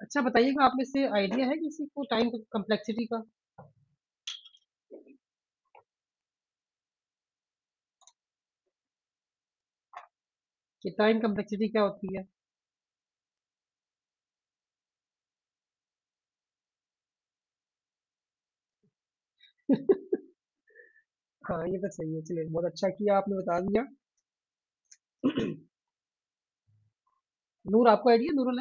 अच्छा बताइएगा, आप में से आइडिया है किसी को टाइम कम्प्लेक्सिटी का? कि टाइम कम्प्लेक्सिटी क्या होती है? हाँ, ये तो सही है। चलिए, बहुत अच्छा किया आपने बता दिया। नूर, आपको आइडिया, नूरुल?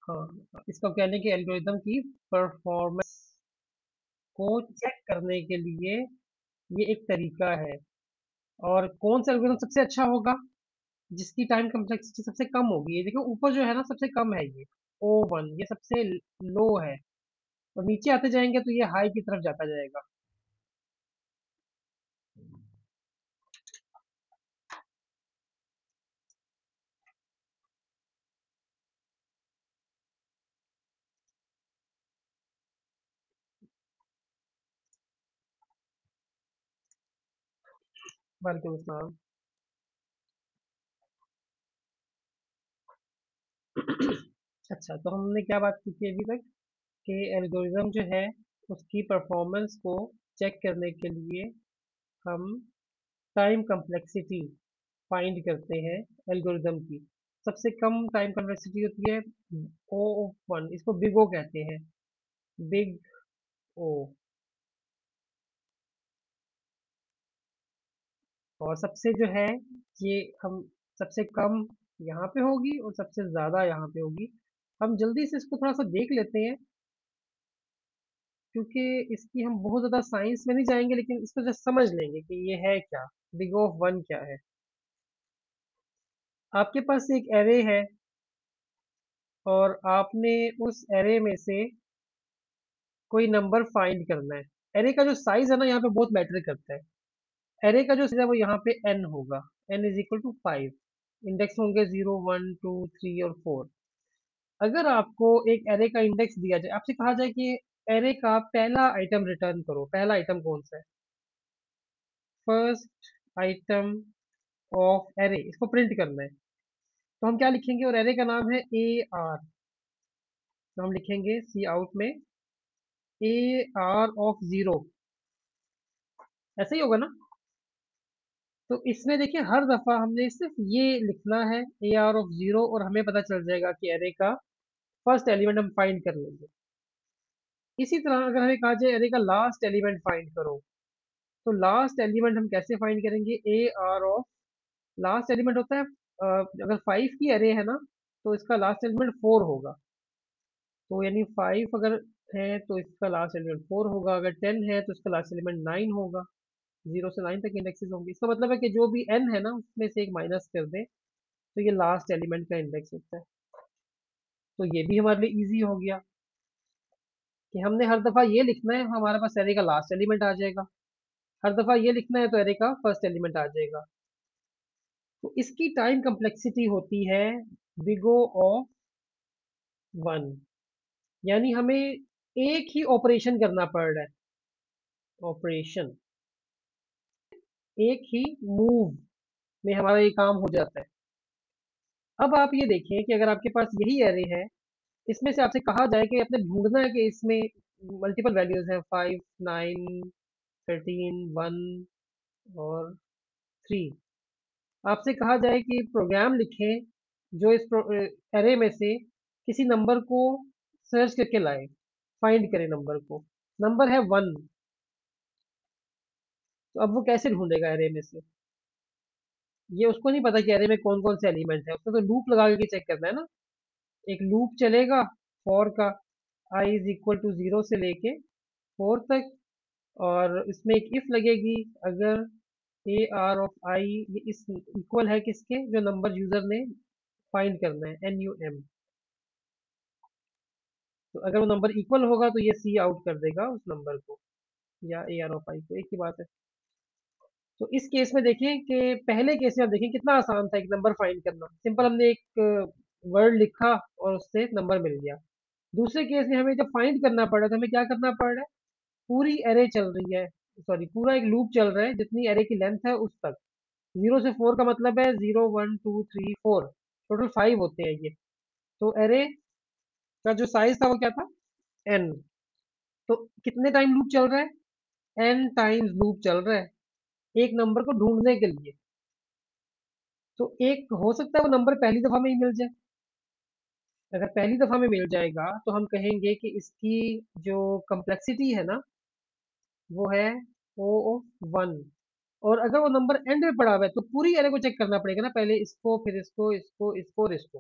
हाँ, इसका कहने के एल्गोरिदम की परफॉर्मेंस को चेक करने के लिए ये एक तरीका है। और कौन सा एल्गोरिदम सबसे अच्छा होगा, जिसकी टाइम कम्प्लेक्सिटी सबसे कम होगी? ये देखो, ऊपर जो है ना सबसे कम है, ये O1, ये सबसे लो है। और नीचे आते जाएंगे तो ये हाई की तरफ जाता जाएगा। वालेकुम अस्सलाम। अच्छा, तो हमने क्या बात की थी अभी तक? कि एल्गोरिदम जो है, उसकी परफॉर्मेंस को चेक करने के लिए हम टाइम कम्प्लेक्सिटी फाइंड करते हैं एल्गोरिदम की। सबसे कम टाइम कम्प्लेक्सिटी होती है O1, इसको बिग ओ कहते हैं। Big O. और सबसे जो है, ये हम सबसे कम यहाँ पे होगी और सबसे ज़्यादा यहाँ पे होगी। हम जल्दी से इसको थोड़ा सा देख लेते हैं, क्योंकि इसकी हम बहुत ज़्यादा साइंस में नहीं जाएंगे, लेकिन इसको जस्ट समझ लेंगे कि ये है क्या, बिग ऑफ वन क्या है। आपके पास एक एरे है, और आपने उस एरे में से कोई नंबर फाइंड करना है। एरे का जो साइज है ना, यहाँ पे बहुत मैटर करता है। एरे का जो साइज है वो यहाँ पे n होगा। n = 5। इंडेक्स होंगे 0, 1, 2, 3 और 4। अगर आपको एक एरे का इंडेक्स दिया जाए, आपसे कहा जाए कि एरे का पहला आइटम रिटर्न करो, पहला आइटम कौन सा है? फर्स्ट आइटम ऑफ एरे, इसको प्रिंट करना है। तो हम क्या लिखेंगे? और एरे का नाम है AR। तो हम लिखेंगे सी आउट में AR ऑफ 0। ऐसा ही होगा ना? तो इसमें देखिए, हर दफा हमने सिर्फ ये लिखना है AR ऑफ 0, और हमें पता चल जाएगा कि एरे का फर्स्ट एलिमेंट हम फाइंड कर लेंगे। इसी तरह अगर हमें कहा जाए एरे का लास्ट एलिमेंट फाइंड करो, तो लास्ट एलिमेंट हम कैसे फाइंड करेंगे? AR ऑफ लास्ट एलिमेंट होता है, अगर 5 की एरे है ना, तो इसका लास्ट एलिमेंट 4 होगा। तो यानी 5 अगर है तो इसका लास्ट एलिमेंट 4 होगा। अगर 10 है तो इसका लास्ट एलिमेंट 9 होगा। 0 से 9 तक इंडेक्सेस होंगे। इसका मतलब है कि जो भी n है ना, उसमें से एक माइनस कर दे, तो ये लास्ट एलिमेंट का इंडेक्स होता है। तो ये भी हमारे लिए इजी हो गया कि हमने हर दफा ये लिखना है, हमारे पास एरे का लास्ट एलिमेंट आ जाएगा। हर दफा ये लिखना है तो एरे का फर्स्ट एलिमेंट आ जाएगा। तो इसकी टाइम कम्प्लेक्सिटी होती है big O of 1। यानी हमें एक ही ऑपरेशन करना पड़ रहा है। ऑपरेशन, एक ही मूव में हमारा ये काम हो जाता है। अब आप ये देखिए कि अगर आपके पास यही एरे है, इसमें से आपसे कहा जाए कि आपने ढूंढना है कि इसमें मल्टीपल वैल्यूज हैं, 5, 9, 13, 1 और 3। आपसे कहा जाए कि प्रोग्राम लिखें जो इस एरे में से किसी नंबर को सर्च करके लाए, फाइंड करें नंबर को। नंबर है 1। तो अब वो कैसे ढूंढेगा एरे में से? ये उसको नहीं पता कि एरे में कौन कौन से एलिमेंट है। उसको तो लूप लगा के चेक करना है ना। एक लूप चलेगा फॉर का, i = 0 से लेके 4 तक। और इसमें एक इफ लगेगी, अगर AR ऑफ i ये इस इक्वल है किसके, जो नंबर यूजर ने फाइंड करना है, NUM। तो अगर वो नंबर इक्वल होगा तो ये सी आउट कर देगा उस नंबर को, या AR ऑफ i को, एक ही बात है। तो इस केस में देखें कि पहले केस में आप देखें कितना आसान था एक नंबर फाइंड करना। सिंपल, हमने एक वर्ड लिखा और उससे नंबर मिल गया। दूसरे केस में हमें जब फाइंड करना पड़ रहा है, तो हमें क्या करना पड़ रहा है? पूरी एरे चल रही है, सॉरी पूरा एक लूप चल रहा है जितनी एरे की लेंथ है उस तक। 0 से 4 का मतलब है 0 1 2 3 4, टोटल 5 होते हैं ये। तो एरे का जो साइज था वो क्या था, एन। तो कितने टाइम लूप चल रहा है, एन टाइम्स लूप चल रहा है एक नंबर को ढूंढने के लिए। तो एक हो सकता है वो नंबर पहली दफा में ही मिल जाए। अगर पहली दफा में मिल जाएगा तो हम कहेंगे कि इसकी जो कम्प्लेक्सिटी है ना वो है O(1). और अगर वो नंबर एंड में पड़ा हुआ है तो पूरी एरे को चेक करना पड़ेगा ना, पहले इसको फिर इसको इसको इसको और इसको।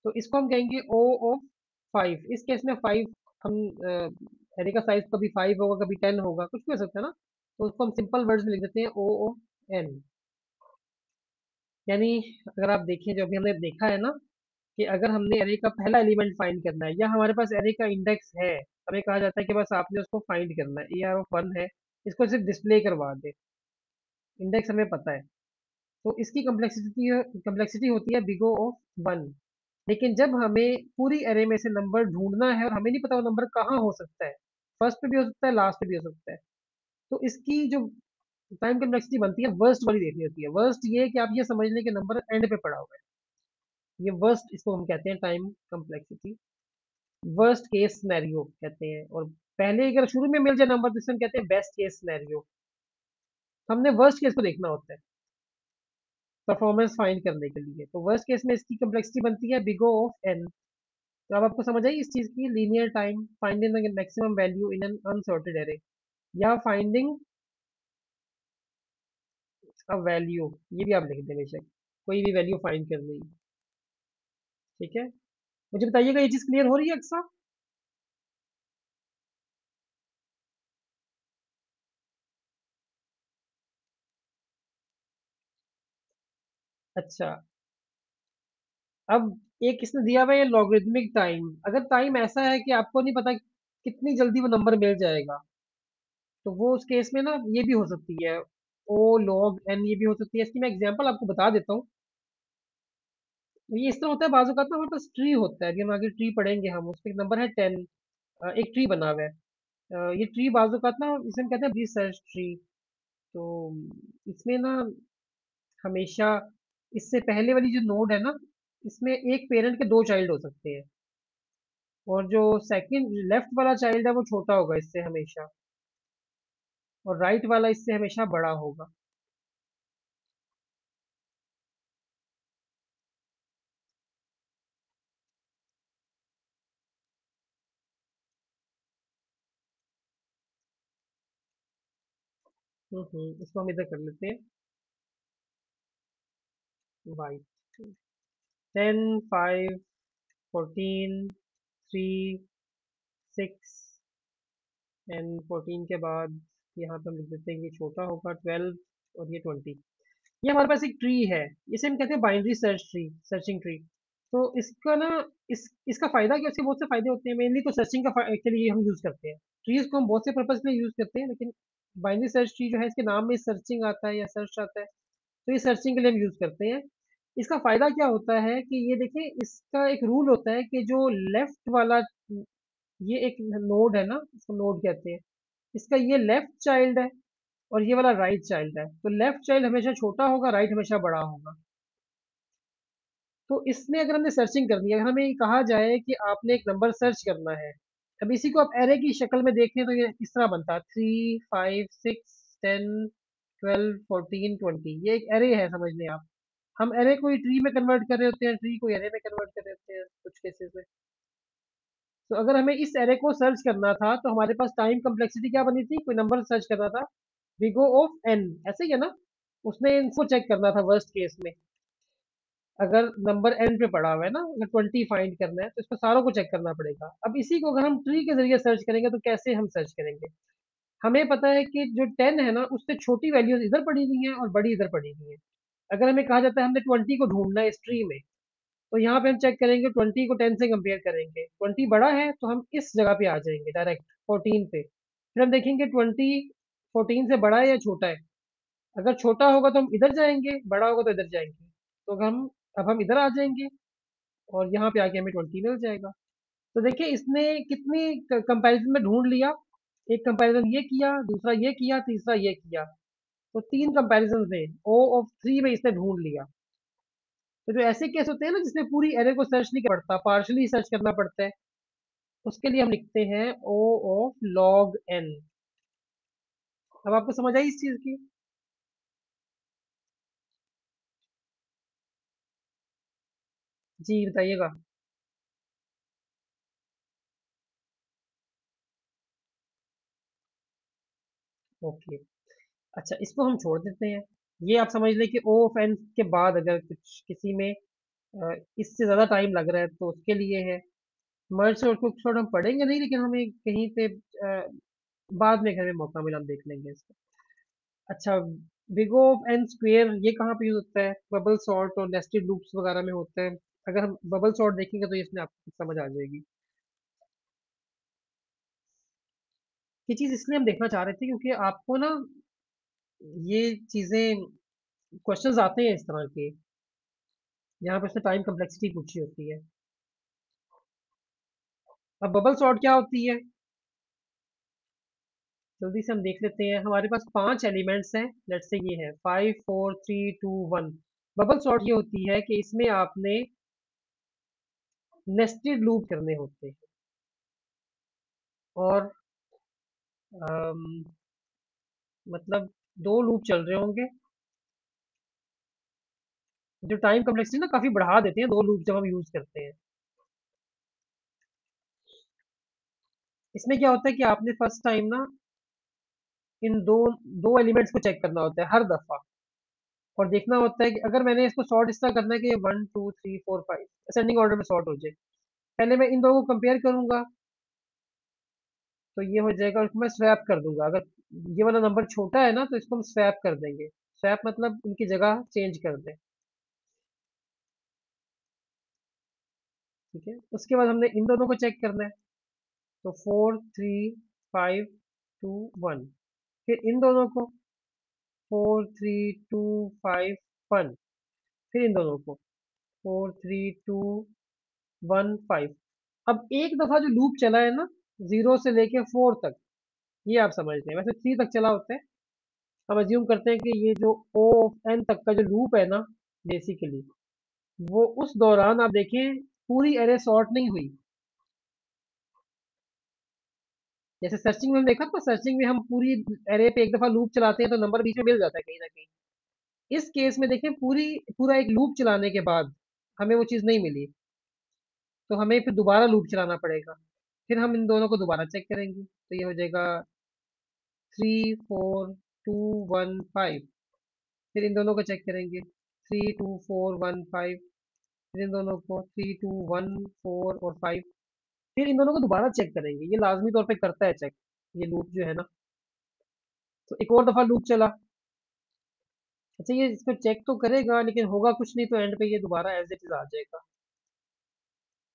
तो इसको हम कहेंगे O(5). इस केस में 5, हम एरे का साइज कभी 5 होगा कभी 10 होगा कुछ भी हो सकता है ना। तो उसको हम सिंपल वर्ड्स में लिख देते हैं O(n). यानी अगर आप देखें जो अभी हमने देखा है ना कि अगर हमने एरे का पहला एलिमेंट फाइंड करना है या हमारे पास एरे का इंडेक्स है, हमें कहा जाता है कि बस आपने उसको फाइंड करना है, AR(1) है, इसको सिर्फ डिस्प्ले करवा दे, इंडेक्स हमें पता है। तो इसकी कम्प्लेक्सिटी होती है बिग O(1). लेकिन जब हमें पूरी एरे में से नंबर ढूंढना है और हमें नहीं पता वो नंबर कहाँ हो सकता है, फर्स्ट पे भी हो सकता है लास्ट पे भी हो सकता है, तो इसकी जो टाइम कम्प्लेक्सिटी बनती है वर्स्ट वाली देखनी होती है। वर्स्ट ये है कि आप ये समझ लें कि नंबर एंड पे पड़ा हुआ है, ये वर्स्ट, इसको हम कहते हैं time complexity, worst case scenario कहते हैं। और पहले अगर शुरू में मिल जाए नंबर तो इसे हम कहते हैं बेस्ट केस सिनेरियो। हमने वर्स्ट केस को देखना होता है परफॉर्मेंस फाइंड करने के लिए। तो वर्स्ट केस में इसकी कम्प्लेक्सिटी बनती है बिग O(n). तो अब आपको समझ आई इस चीज की, linear time finding the maximum value in an unsorted array, या फाइंडिंग अ वैल्यू, ये भी आप लिख दें बेशक, कोई भी वैल्यू फाइंड करनी है। ठीक है, मुझे बताइएगा ये चीज क्लियर हो रही है अक्सा। अच्छा, अब एक इसने दिया हुआ है लॉगरिदमिक टाइम। अगर टाइम ऐसा है कि आपको नहीं पता कितनी जल्दी वो नंबर मिल जाएगा, तो वो उस केस में ना ये भी हो सकती है O(log(n), ये भी हो सकती है। इसकी मैं एग्जांपल आपको बता देता हूँ। तो ये इस तरह होता है, बाजू का ना हमारे पास ट्री होता है, अभी हम आगे ट्री पढ़ेंगे, हम उसमें एक नंबर है 10, एक ट्री बना हुआ है। ये ट्री बाजू का ना इसे हम कहते हैं रिसर्च ट्री। तो इसमें ना हमेशा इससे पहले वाली जो नोड है ना, इसमें एक पेरेंट के दो चाइल्ड हो सकते हैं, और जो सेकंड लेफ्ट वाला चाइल्ड है वो छोटा होगा इससे हमेशा, और राइट वाला इससे हमेशा बड़ा होगा। इसको हम इधर कर लेते हैं, वाई। 10 5 14 3 6, एंड 14 के बाद यहाँ पे हम लिख देते हैं कि छोटा होगा 12, और ये 20। ये हमारे पास एक ट्री है, इसे हम कहते हैं binary search tree, searching tree. तो इसका ना इसका फायदा क्या, इसके बहुत से फायदे होते हैं। मेनली तो सर्चिंग के लिए हम यूज करते हैं ट्रीज को, हम बहुत से पर्पज के लिए यूज करते हैं, लेकिन बाइनरी सर्च ट्री जो है इसके नाम में सर्चिंग आता है या सर्च आता है, तो ये सर्चिंग के लिए हम यूज करते हैं। इसका फायदा क्या होता है कि ये देखिए, इसका एक रूल होता है कि जो लेफ्ट वाला, ये एक नोड है ना, इसको नोड कहते हैं, इसका ये लेफ्ट चाइल्ड है और ये वाला राइट चाइल्ड है। तो लेफ्ट चाइल्ड हमेशा छोटा होगा, राइट हमेशा बड़ा होगा। तो इसमें अगर हमने सर्चिंग करनी है, अगर हमें ये कहा जाए कि आपने एक नंबर सर्च करना है, अब इसी को आप एरे की शक्ल में देखें तो ये इस तरह बनता है 3 5 6 10 12 14 20, ये एक एरे है समझ लें आप। हम एरे को ट्री में कन्वर्ट कर रहे होते हैं, ट्री को एरे में कन्वर्ट कर रहे होते हैं कुछ केसेस में। तो अगर हमें इस एरे को सर्च करना था तो हमारे पास टाइम कम्प्लेक्सिटी क्या बनी थी, कोई नंबर सर्च करना था, बिगो ऑफ एन, ऐसे ही है ना। उसने इनको चेक करना था वर्स्ट केस में, अगर नंबर एन पे पड़ा हुआ है ना, अगर 20 फाइंड करना है तो इसको सारों को चेक करना पड़ेगा। अब इसी को अगर हम ट्री के जरिए सर्च करेंगे तो कैसे हम सर्च करेंगे। हमें पता है कि जो 10 है ना उससे छोटी वैल्यूज इधर पड़ी हुई हैं और बड़ी इधर पड़ी हुई हैं। अगर हमें कहा जाता है हमने 20 को ढूंढना है इस ट्री में, तो यहाँ पे हम चेक करेंगे 20 को 10 से कंपेयर करेंगे, 20 बड़ा है तो हम इस जगह पे आ जाएंगे डायरेक्ट 14 पे, फिर हम देखेंगे 20 14 से बड़ा है या छोटा है। अगर छोटा होगा तो हम इधर जाएंगे, बड़ा होगा तो इधर जाएंगे। तो अगर हम अब हम इधर आ जाएंगे और यहाँ पे आके हमें 20 मिल जाएगा। तो देखिए इसने कितनी कंपैरिजन में ढूंढ लिया, एक कंपैरिजन ये किया, दूसरा ये किया, तीसरा ये किया। तो 3 कंपैरिजन में ओ ऑफ 3 में इसने ढूंढ लिया। तो जो ऐसे केस होते हैं ना जिसमें पूरी एरे को सर्च नहीं करना पड़ता, पार्शली सर्च करना पड़ता है, उसके लिए हम लिखते हैं ओ ऑफ लॉग एन। अब आपको समझ आई इस चीज की? जी बताइएगा। ओके। अच्छा, इसको हम छोड़ देते हैं। ये आप समझ लें कि ओ ऑफ एन के बाद अगर कुछ किसी में इससे ज्यादा टाइम लग रहा है तो उसके लिए है। मर्ज और क्विक सॉर्ट हम पढ़ेंगे नहीं, लेकिन हमें कहीं पे बाद में हमें मौका मिला हम देख लेंगे इसको। अच्छा, big O of n square ये कहाँ पे यूज होता है? बबल सॉर्ट और नेस्टेड लूप्स वगैरह में होता है। अगर हम बबल सॉर्ट देखेंगे तो इसमें आपको समझ आ जाएगी। ये चीज इसलिए हम देखना चाह रहे थे क्योंकि आपको ना ये चीजें, क्वेश्चंस आते हैं इस तरह के, जहाँ पे उसने टाइम कम्प्लेक्सिटी पूछी होती है। अब बबल सॉर्ट क्या होती है, जल्दी से हम देख लेते हैं। हमारे पास 5 एलिमेंट्स हैं। लेट्स से ये है 5 4 3 2 1। बबल सॉर्ट ये होती है कि इसमें आपने नेस्टेड लूप करने होते हैं। और अम, मतलब 2 लूप चल रहे होंगे। जो टाइम कम्प्लेक्सिटी ना काफी बढ़ा देते हैं 2 लूप जब हम यूज करते हैं। इसमें क्या होता है कि आपने फर्स्ट टाइम ना इन दो दो एलिमेंट्स को चेक करना होता है हर दफा। और देखना होता है कि अगर मैंने इसको सॉर्ट इस तरह करना है कि 1 2 3 4 5 असेंडिंग ऑर्डर में सॉर्ट हो जाए, पहले मैं इन दोनों को कंपेयर करूंगा। तो ये हो जाएगा, उसको मैं स्वैप कर दूंगा। अगर ये वाला नंबर छोटा है ना तो इसको हम स्वैप कर देंगे। स्वैप मतलब उनकी जगह चेंज कर दें। ठीक है, उसके बाद हमने इन दोनों को चेक करना है। तो 4 3 5 2 1। फिर इन दोनों को 4 3 2 5 1। फिर इन दोनों को 4 3 2 1 5। अब एक दफा जो लूप चला है ना, 0 से लेके 4 तक, ये आप समझ लें। वैसे 3 तक चला होता है। हम अज्यूम करते हैं कि ये जो ओ एन तक का जो लूप है ना, बेसिकली वो उस दौरान आप देखें पूरी एरे सॉर्ट नहीं हुई। जैसे सर्चिंग में हम देखा था, सर्चिंग में हम पूरी एरे पे एक दफा लूप चलाते हैं तो नंबर बीच में मिल जाता है कहीं ना कहीं। इस केस में देखें पूरा एक लूप चलाने के बाद हमें वो चीज़ नहीं मिली। तो हमें फिर दोबारा लूप चलाना पड़ेगा। फिर हम इन दोनों को दोबारा चेक करेंगे तो ये हो जाएगा 3 4 2 1 5। फिर इन दोनों को चेक करेंगे 3 2 4 1 5। फिर इन दोनों को 3 2 1 4 और 5। फिर इन दोनों को दोबारा चेक करेंगे। ये लाजमी तौर पे करता है चेक, ये लूप जो है ना। तो एक और दफा लूप चला। अच्छा, ये इसको चेक तो करेगा लेकिन होगा कुछ नहीं, तो एंड पे ये दोबारा एज इट इज आ जाएगा।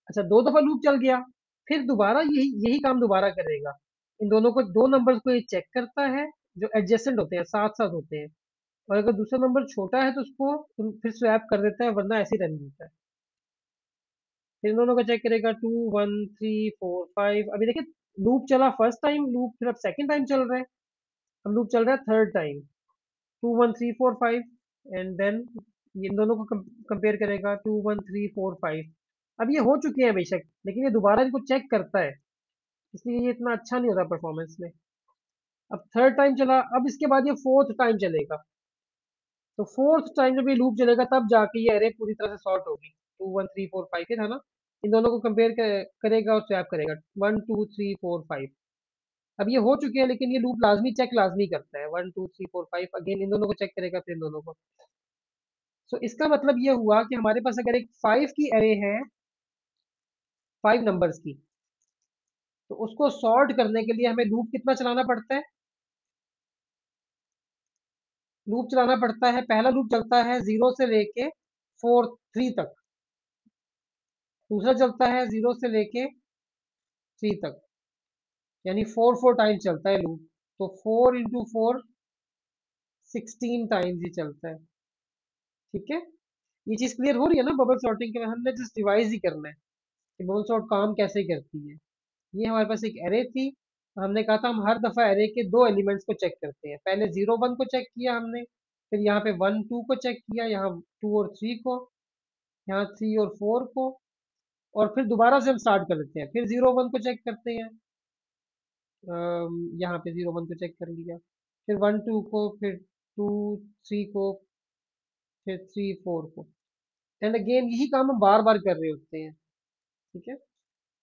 अच्छा, 2 दफा लूप चल गया। फिर दोबारा यही यही काम दोबारा करेगा। इन दोनों को, 2 नंबर्स को ये चेक करता है जो एडजेसेंट होते हैं, साथ साथ होते हैं। और अगर दूसरा नंबर छोटा है तो उसको फिर स्वैप कर देता है, वरना ऐसे ही रहने देता है। फिर इन दोनों को चेक करेगा 2 1 3 4 5। अभी देखिए, लूप चला फर्स्ट टाइम, लूप फिर अब सेकंड टाइम चल रहा है। अब लूप चल रहा है third time, 2 1 3 4 5। And then in दोनों को कंपेयर करेगा 2 1 3 4 5। अब ये हो चुके हैं बेशक, लेकिन ये दोबारा इनको चेक करता है, इसलिए ये इतना अच्छा नहीं होता परफॉर्मेंस में। अब थर्ड टाइम चला, अब इसके बाद ये फोर्थ टाइम चलेगा। तो फोर्थ टाइम जब ये लूप चलेगा तब जाके ये एरे पूरी तरह से सॉर्ट होगी। 2 1 3 4 5 है ना। इन दोनों को कंपेयर करेगा और स्वैप करेगा 1 2 3 4 5। अब ये हो चुके हैं, लेकिन ये लूप लाजमी चेक लाजमी करता है 1 2 3 4 5। अगेन इन दोनों को चेक करेगा, फिर इन दोनों को। सो इसका मतलब ये हुआ कि हमारे पास अगर एक 5 की एरे है, 5 नंबर्स की, तो उसको सॉर्ट करने के लिए हमें लूप कितना चलाना पड़ता है? लूप चलाना पड़ता है, पहला लूप चलता है 0 से लेके 3 तक। दूसरा चलता है 0 से लेके 3 तक। यानी 4 4 टाइम चलता है लूप। तो 4 × 4 16 टाइम्स ही चलता है। ठीक है, ये चीज क्लियर हो रही है ना? बबल सॉर्टिंग के लिए हमने जस्ट रिवाइज ही करना है कि बबल सॉर्ट काम कैसे करती है। ये हमारे पास एक एरे थी, हमने कहा था हम हर दफा एरे के दो एलिमेंट्स को चेक करते हैं। पहले 0 1 को चेक किया हमने, फिर यहाँ पे 1 2 को चेक किया, यहाँ 2 और 3 को, यहाँ 3 और 4 को, और फिर दोबारा से हम स्टार्ट कर देते हैं, फिर 0 1 को चेक करते हैं। यहाँ पे 0 1 को चेक कर लिया, फिर 1 2 को, फिर 2 3 को, फिर 3 4 को, एंड अगेन यही काम हम बार बार कर रहे होते हैं। ठीक है।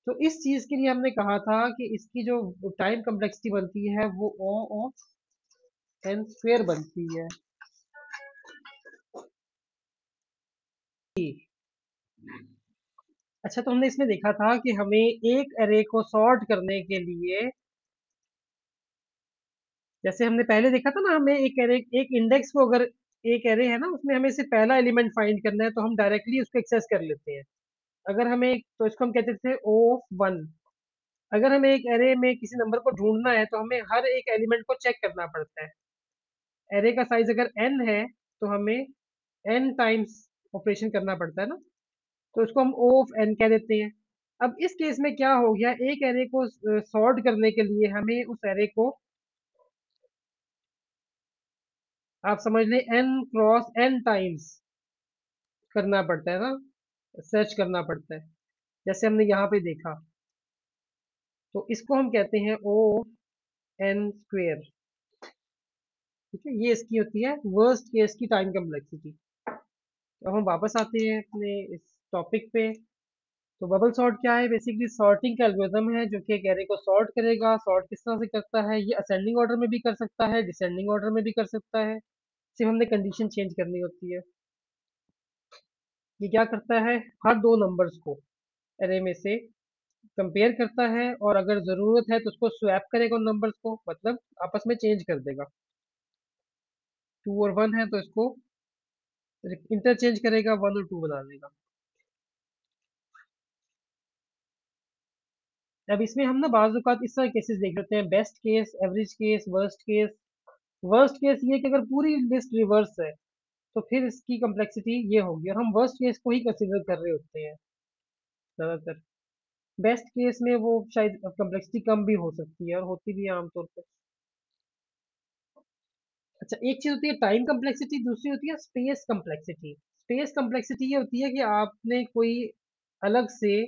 तो इस चीज के लिए हमने कहा था कि इसकी जो टाइम कम्प्लेक्सिटी बनती है वो ओ ऑफ एन स्क्वेयर बनती है। अच्छा, तो हमने इसमें देखा था कि हमें एक एरे को सॉर्ट करने के लिए, जैसे हमने पहले देखा था ना, हमें एक एरे, एक इंडेक्स को, अगर एक एरे है ना उसमें हमें सिर्फ पहला एलिमेंट फाइंड करना है तो हम डायरेक्टली उसको एक्सेस कर लेते हैं। अगर हमें, तो इसको हम कहते थे ओ ऑफ वन। अगर हमें एक एरे में किसी नंबर को ढूंढना है तो हमें हर एक एलिमेंट को चेक करना पड़ता है। एरे का साइज अगर n है तो हमें n टाइम्स ऑपरेशन करना पड़ता है ना, तो उसको हम ओ ऑफ n कह देते हैं। अब इस केस में क्या हो गया, एक एरे को सॉर्ट करने के लिए हमें उस एरे को, आप समझ लें, n क्रॉस n टाइम्स करना पड़ता है ना, सर्च करना पड़ता है, जैसे हमने यहाँ पे देखा। तो इसको हम कहते हैं ओ एन स्क्वेयर। ठीक है, ये इसकी होती है वर्स्ट केस की टाइम कम्प्लेक्सिटी। अब हम वापस आते हैं अपने इस टॉपिक पे। तो बबल सॉर्ट क्या है? बेसिकली सॉर्टिंग का एल्गोरिथम है जो कि एक एरे को सॉर्ट करेगा। सॉर्ट किस तरह से करता है? ये असेंडिंग ऑर्डर में भी कर सकता है, डिसेंडिंग ऑर्डर में भी कर सकता है, सिर्फ हमने कंडीशन चेंज करनी होती है। ये क्या करता है, हर दो नंबर्स को एरे में से कंपेयर करता है, और अगर ज़रूरत है तो उसको स्वैप करेगा उन नंबर्स को, मतलब आपस में चेंज कर देगा। 2 और 1 है तो इसको इंटरचेंज करेगा, 1 और 2 बना देगा। अब इसमें हम ना बाज़ औक़ात इस तरह केसेस देख लेते हैं, best case, average case, worst case. Worst case ये कि अगर पूरी लिस्ट रिवर्स है तो फिर इसकी कम्प्लेक्सिटी ये होगी, और हम वर्स्ट केस को ही कंसिडर कर रहे होते हैं ज़्यादातर। बेस्ट केस में वो शायद कम्प्लेक्सिटी कम भी हो सकती है, और होती भी है आमतौर पर। अच्छा, एक चीज होती है टाइम कम्प्लेक्सिटी, दूसरी होती है स्पेस कम्प्लेक्सिटी। स्पेस कम्प्लेक्सिटी ये होती है कि आपने कोई अलग से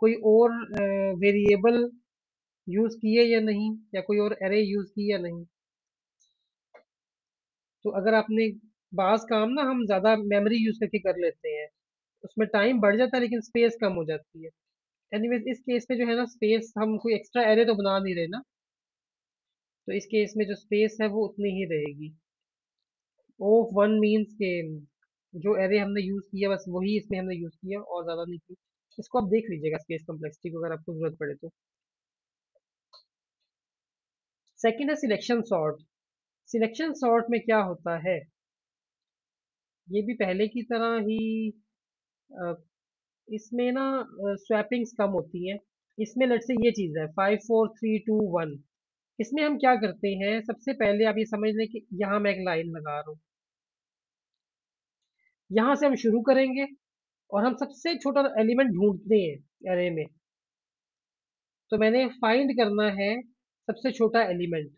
कोई और वेरिएबल यूज किए या नहीं, या कोई और एरे यूज की या नहीं। तो अगर आपने, बाज काम ना हम ज्यादा मेमोरी यूज करके कर लेते हैं, उसमें टाइम बढ़ जाता है लेकिन स्पेस कम हो जाती है। एनीवेज, इस केस में जो है ना, स्पेस, हम कोई एक्स्ट्रा एरे तो बना नहीं रहे ना, तो इस केस में जो स्पेस है वो उतनी ही रहेगी। ओ वन मीन्स के जो एरे हमने यूज किया बस वही इसमें हमने यूज किया, और ज्यादा नहीं की। इसको आप देख लीजिएगा स्पेस कम्प्लेक्सिटी को, अगर आपको जरूरत पड़े तो। सेकंड है सिलेक्शन सॉर्ट। सिलेक्शन सॉर्ट में क्या होता है, ये भी पहले की तरह ही, अ, इसमें ना स्वैपिंग्स कम होती हैं। इसमें लेट से ये चीज है 5 4 3 2 1। इसमें हम क्या करते हैं, सबसे पहले आप ये समझ लें कि यहाँ मैं एक लाइन लगा रहा हूँ, यहाँ से हम शुरू करेंगे, और हम सबसे छोटा एलिमेंट ढूंढते हैं एरे में। तो मैंने फाइंड करना है सबसे छोटा एलिमेंट,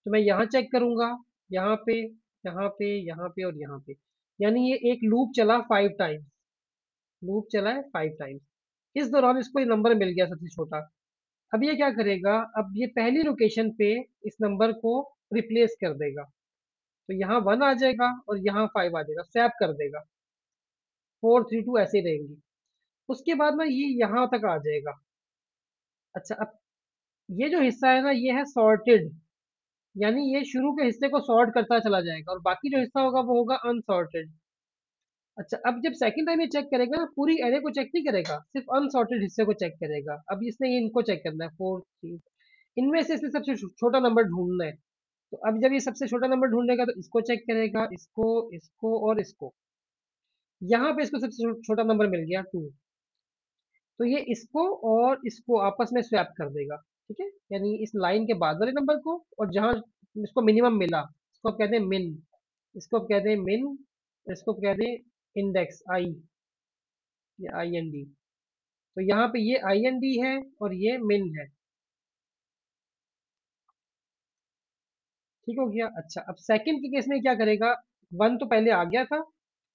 तो मैं यहाँ चेक करूंगा, यहाँ पे, यहाँ पे, यहाँ पे और यहाँ पे। यानी ये एक लूप चला 5 टाइम्स, लूप चला है 5 टाइम्स। इस दौरान इसको ये नंबर मिल गया सबसे छोटा। अब ये क्या करेगा, अब ये पहली लोकेशन पे इस नंबर को रिप्लेस कर देगा। तो यहाँ 1 आ जाएगा और यहाँ 5 आ जाएगा, स्वैप कर देगा। 4 3 2 ऐसे रहेंगी। उसके बाद ना ये यहाँ तक आ जाएगा। अच्छा, अब ये जो हिस्सा है ना, ये है सॉर्टेड, यानी ये शुरू के हिस्से को सॉर्ट करता चला जाएगा, और बाकी जो हिस्सा होगा वो होगा अनसॉर्टेड। अच्छा, अब जब सेकंड टाइम ये चेक करेगा ना, पूरी एरे को चेक नहीं करेगा, सिर्फ अनसॉर्टेड हिस्से को चेक करेगा। अब इसने इनको चेक करना है, 4 3, इनमें से इसने सबसे छोटा नंबर ढूंढना है। तो अब जब ये सबसे छोटा नंबर ढूंढेगा तो इसको चेक करेगा, इसको, इसको और इसको। यहाँ पे इसको सबसे छोटा नंबर मिल गया 2, तो ये इसको और इसको आपस में स्वैप कर देगा। ठीक है, यानी इस लाइन के बाद वाले नंबर को, और जहाँ इसको मिनिमम मिला, इसको आप कहते हैं मिन, इसको आप कहते हैं मिन, इसको आप कहते हैं इंडेक्स आई, या आई एन डी। तो यहाँ पे ये आई एन डी है और ये मिन है। ठीक हो गया। अच्छा, अब सेकंड के केस में क्या करेगा, वन तो पहले आ गया था,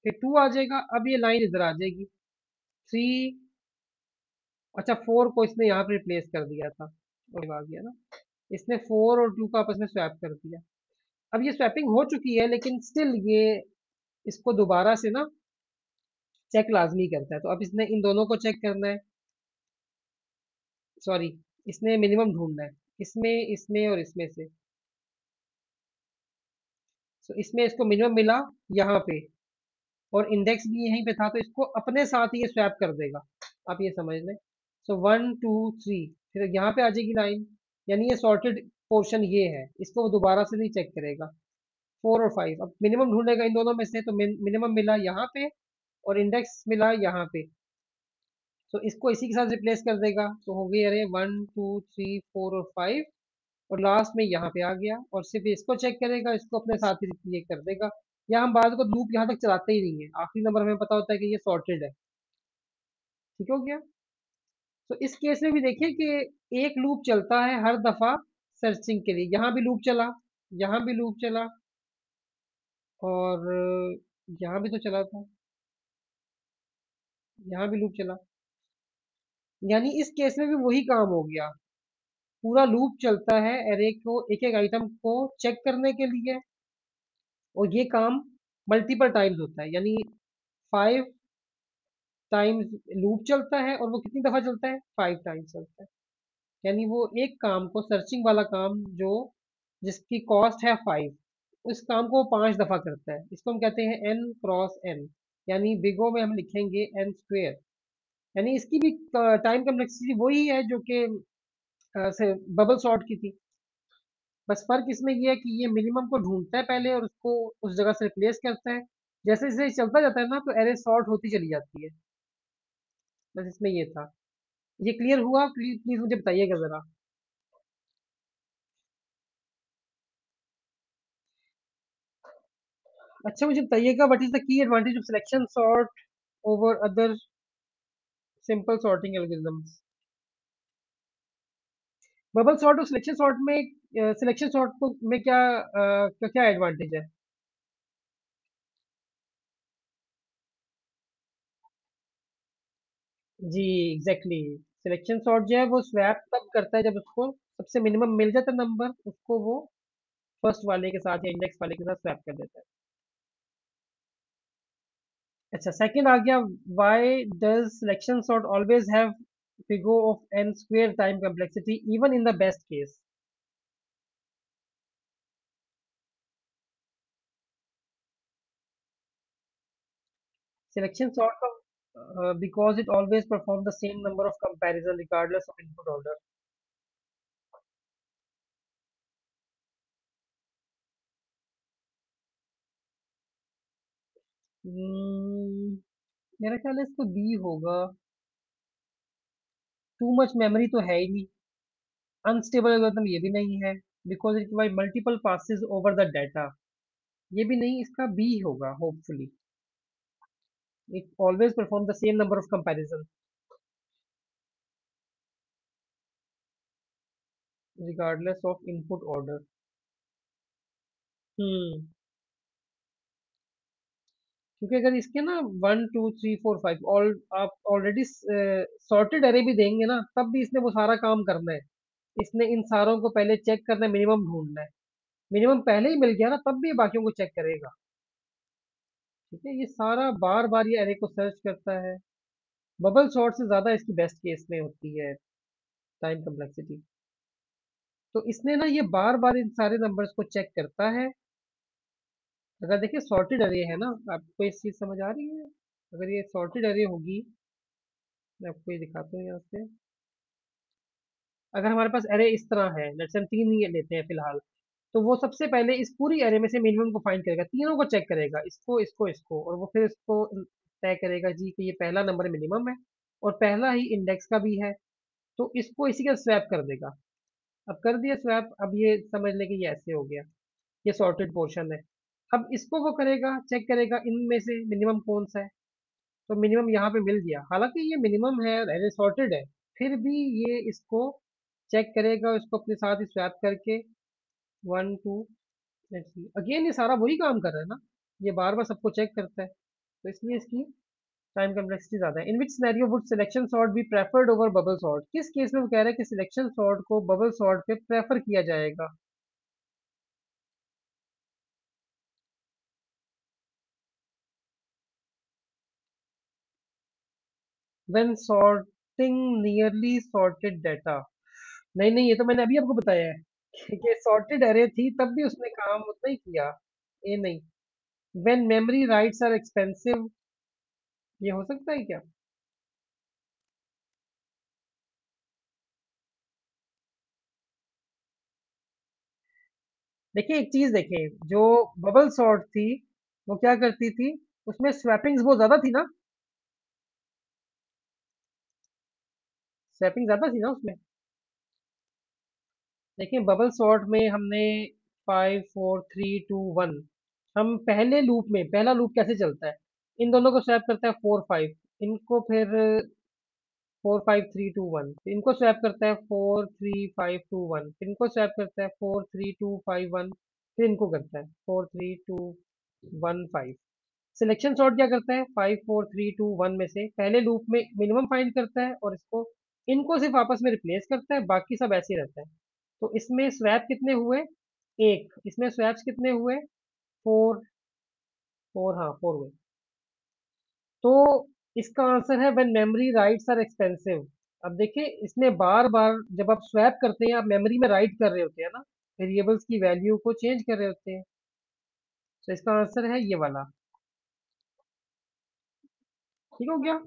फिर टू आ जाएगा, अब ये लाइन इधर आ जाएगी, थ्री। अच्छा, फोर को इसने यहाँ पे रिप्लेस कर दिया था, और आ गया ना, इसने फोर और टू का आपस में स्वैप कर दिया। अब ये स्वैपिंग हो चुकी है, लेकिन स्टिल ये इसको दोबारा से ना चेक लाजमी करता है। तो अब इसने इन दोनों को चेक करना है, सॉरी, इसने मिनिमम ढूंढना है, इसमें इसमें और इसमें से। तो इसमें इसको मिनिमम मिला यहाँ पे, और इंडेक्स भी यहीं पे था, तो इसको अपने साथ ही ये स्वैप कर देगा। आप ये समझ लें। सो वन टू थ्री, फिर यहाँ पे आ जाएगी लाइन, यानी ये सॉर्टेड पोर्शन ये है, इसको वो दोबारा से नहीं चेक करेगा। फोर और फाइव, अब मिनिमम ढूंढेगा इन दोनों में से, तो मिनिमम मिला यहाँ पे और इंडेक्स मिला यहाँ पे, तो इसको इसी के साथ रिप्लेस कर देगा। तो हो गई अरे वन टू थ्री फोर और फाइव, और लास्ट में यहाँ पे आ गया, और सिर्फ इसको चेक करेगा, इसको अपने साथ ही ये कर देगा। या हम बाद को लूप यहाँ तक चलाते ही नहीं है, आखिरी नंबर हमें पता होता है कि ये सॉर्टेड है। ठीक हो गया। तो इस केस में भी देखिए कि एक लूप चलता है हर दफा सर्चिंग के लिए, यहाँ भी लूप चला, यहाँ भी लूप चला, और यहाँ भी तो चला था, यहाँ भी लूप चला, यानी इस केस में भी वही काम हो गया। पूरा लूप चलता है एरे को, एक एक आइटम को चेक करने के लिए, और ये काम मल्टीपल टाइम्स होता है, यानी 5 टाइम्स लूप चलता है, और वो कितनी दफा चलता है, 5 टाइम्स चलता है। यानी वो एक काम को, सर्चिंग वाला काम जो जिसकी कॉस्ट है 5, उस काम को वो 5 दफा करता है। इसको हम कहते हैं एन क्रॉस एन, यानी बिगो में हम लिखेंगे एन स्क्वेयर। यानी इसकी भी टाइम कम्प्लेक्सिटी वही है जो कि बबल सॉर्ट की थी। बस फर्क इसमें ये है कि ये मिनिमम को ढूंढता है पहले, और उसको उस जगह से रिप्लेस करता है। जैसे जैसे चलता जाता है ना, तो एरे सॉर्ट होती चली जाती है। बस इसमें ये था। ये क्लियर हुआ? प्लीज प्लीज मुझे बताइएगा जरा। अच्छा, मुझे बताइएगा, what is the key advantage of selection sort over other simple sorting algorithms? Bubble sort और सिलेक्शन सॉर्ट में, सिलेक्शन सॉर्ट को में क्या क्या एडवांटेज है? जी, एग्जैक्टली। सिलेक्शन सॉर्ट जो है वो स्वैप तब करता है जब उसको सबसे मिनिमम मिल जाता है नंबर, उसको वो फर्स्ट वाले के साथ या इंडेक्स वाले के साथ स्वैप कर देता है। अच्छा, सेकंड आ गया, why does selection sort always have big O of n square time complexity even in the best case? Selection sort of because it always performs the same number of comparison regardless of input order. Hmm, मेरा ख्याल है इसको B होगा। Too much memory तो है ही नहीं, unstable algorithm ये भी नहीं है, because it by multiple passes over the data, ये भी नहीं, इसका बी होगा hopefully. It always perform the same number of comparison regardless of input order. Hmm, क्योंकि अगर इसके ना one two three four five all आप ऑलरेडी सॉर्टेड अरे भी देंगे ना, तब भी इसने वो सारा काम करना है। इसने इन सारों को पहले चेक करना है, मिनिमम ढूंढना है। मिनिमम पहले ही मिल गया ना, तब भी ये बाकियों को चेक करेगा। ठीक है, ये सारा बार बार ये अरे को सर्च करता है। बबल सॉर्ट से ज्यादा इसकी बेस्ट केस में होती है टाइम कम्प्लेक्सिटी। तो इसने ना ये बार बार इन सारे नंबर्स को चेक करता है। अगर देखिए सॉर्टेड अरे है ना, आपको इस चीज समझ आ रही है? अगर ये सॉर्टेड अरे होगी, मैं आपको ये दिखाता हूँ यहाँ से। अगर हमारे पास अरे इस तरह है, जैसे हम तीन ही लेते हैं फिलहाल, तो वो सबसे पहले इस पूरी एरे में से मिनिमम को फाइंड करेगा, तीनों को चेक करेगा, इसको इसको इसको, और वो फिर इसको तय करेगा जी कि ये पहला नंबर मिनिमम है, और पहला ही इंडेक्स का भी है, तो इसको इसी का स्वैप कर देगा। अब कर दिया स्वैप, अब ये समझ ले कि ये ऐसे हो गया, ये सॉर्टेड पोर्शन है। अब इसको वो करेगा, चेक करेगा इनमें से मिनिमम कौन सा है, तो मिनिमम यहाँ पे मिल गया, हालांकि ये मिनिमम है, एरे सॉर्टेड है, फिर भी ये इसको चेक करेगा, इसको अपने साथ ही स्वैप करके वन टू, अगेन ये सारा वही काम कर रहा है ना, ये बार बार सबको चेक करता है, तो इसलिए इसकी टाइम कम्प्लेक्सिटी ज्यादा है। In which scenario would selection sort be preferred over bubble sort, किस केस में वो कह रहा है कि सिलेक्शन सॉर्ट को बबल सॉर्ट पे प्रेफर किया जाएगा? When sorting nearly sorted data. नहीं नहीं, ये तो मैंने अभी आपको बताया है कि सॉर्टेड अरे थी तब भी उसने काम उतना ही किया। ये नहीं। When memory writes are expensive, ये हो सकता है क्या? देखिए एक चीज देखें, जो बबल सॉर्ट थी वो क्या करती थी, उसमें स्वैपिंग्स बहुत ज्यादा थी ना, स्वैपिंग ज्यादा थी ना उसमें। देखिए बबल सॉर्ट में हमने 5 4 3 2 1, हम पहले लूप में, पहला लूप कैसे चलता है, इन दोनों को स्वैप करता है 4 5, इनको फिर 4 5 3 2 1, इनको स्वैप करता है 4 3 5 2 1, फिर इनको स्वैप करता है 4 3 2 5 1, फिर इनको करता है 4 3 2 1 5। सिलेक्शन सॉर्ट क्या करता है, 5 4 3 2 1 में से पहले लूप में मिनिमम फाइंड करता है और इसको, इनको सिर्फ आपस में रिप्लेस करता है, बाकी सब ऐसे ही रहता है। तो इसमें स्वैप कितने हुए, एक, इसमें स्वैप्स कितने हुए, फोर, फोर, हाँ 4 हुए। तो इसका आंसर है when memory writes are expensive. अब देखिए इसमें बार बार जब आप स्वैप करते हैं, आप मेमोरी में राइट कर रहे होते हैं ना, वेरिएबल्स की वैल्यू को चेंज कर रहे होते हैं, तो इसका आंसर है ये वाला। ठीक हो गया।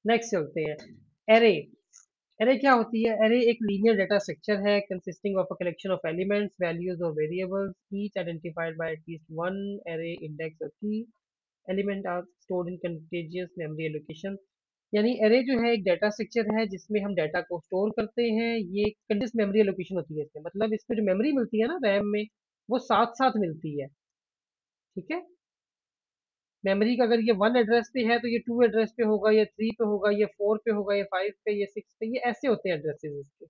नेक्स्ट चलते हैं, एरे। एरे क्या होती है? एरे एक लीनियर डेटा स्ट्रक्चर है consisting of a collection of elements, values और variables, each identified by at least one array index और key element are stored in contiguous memory allocation. यानी एरे जो है एक डाटा स्ट्रक्चर है जिसमें हम डाटा को स्टोर करते हैं, ये कंटीन्यूअस मेमोरी एलोकेशन होती है इसमें, मतलब इसमें जो मेमोरी मिलती है ना रैम में, वो साथ साथ मिलती है। ठीक है, मेमोरी का अगर ये 1 एड्रेस पे है तो ये 2 एड्रेस पे होगा, ये 3 पे होगा, ये 4 पे होगा, ये 5 पे, ये 6 पे, ये ऐसे होते हैं एड्रेसेस इसके।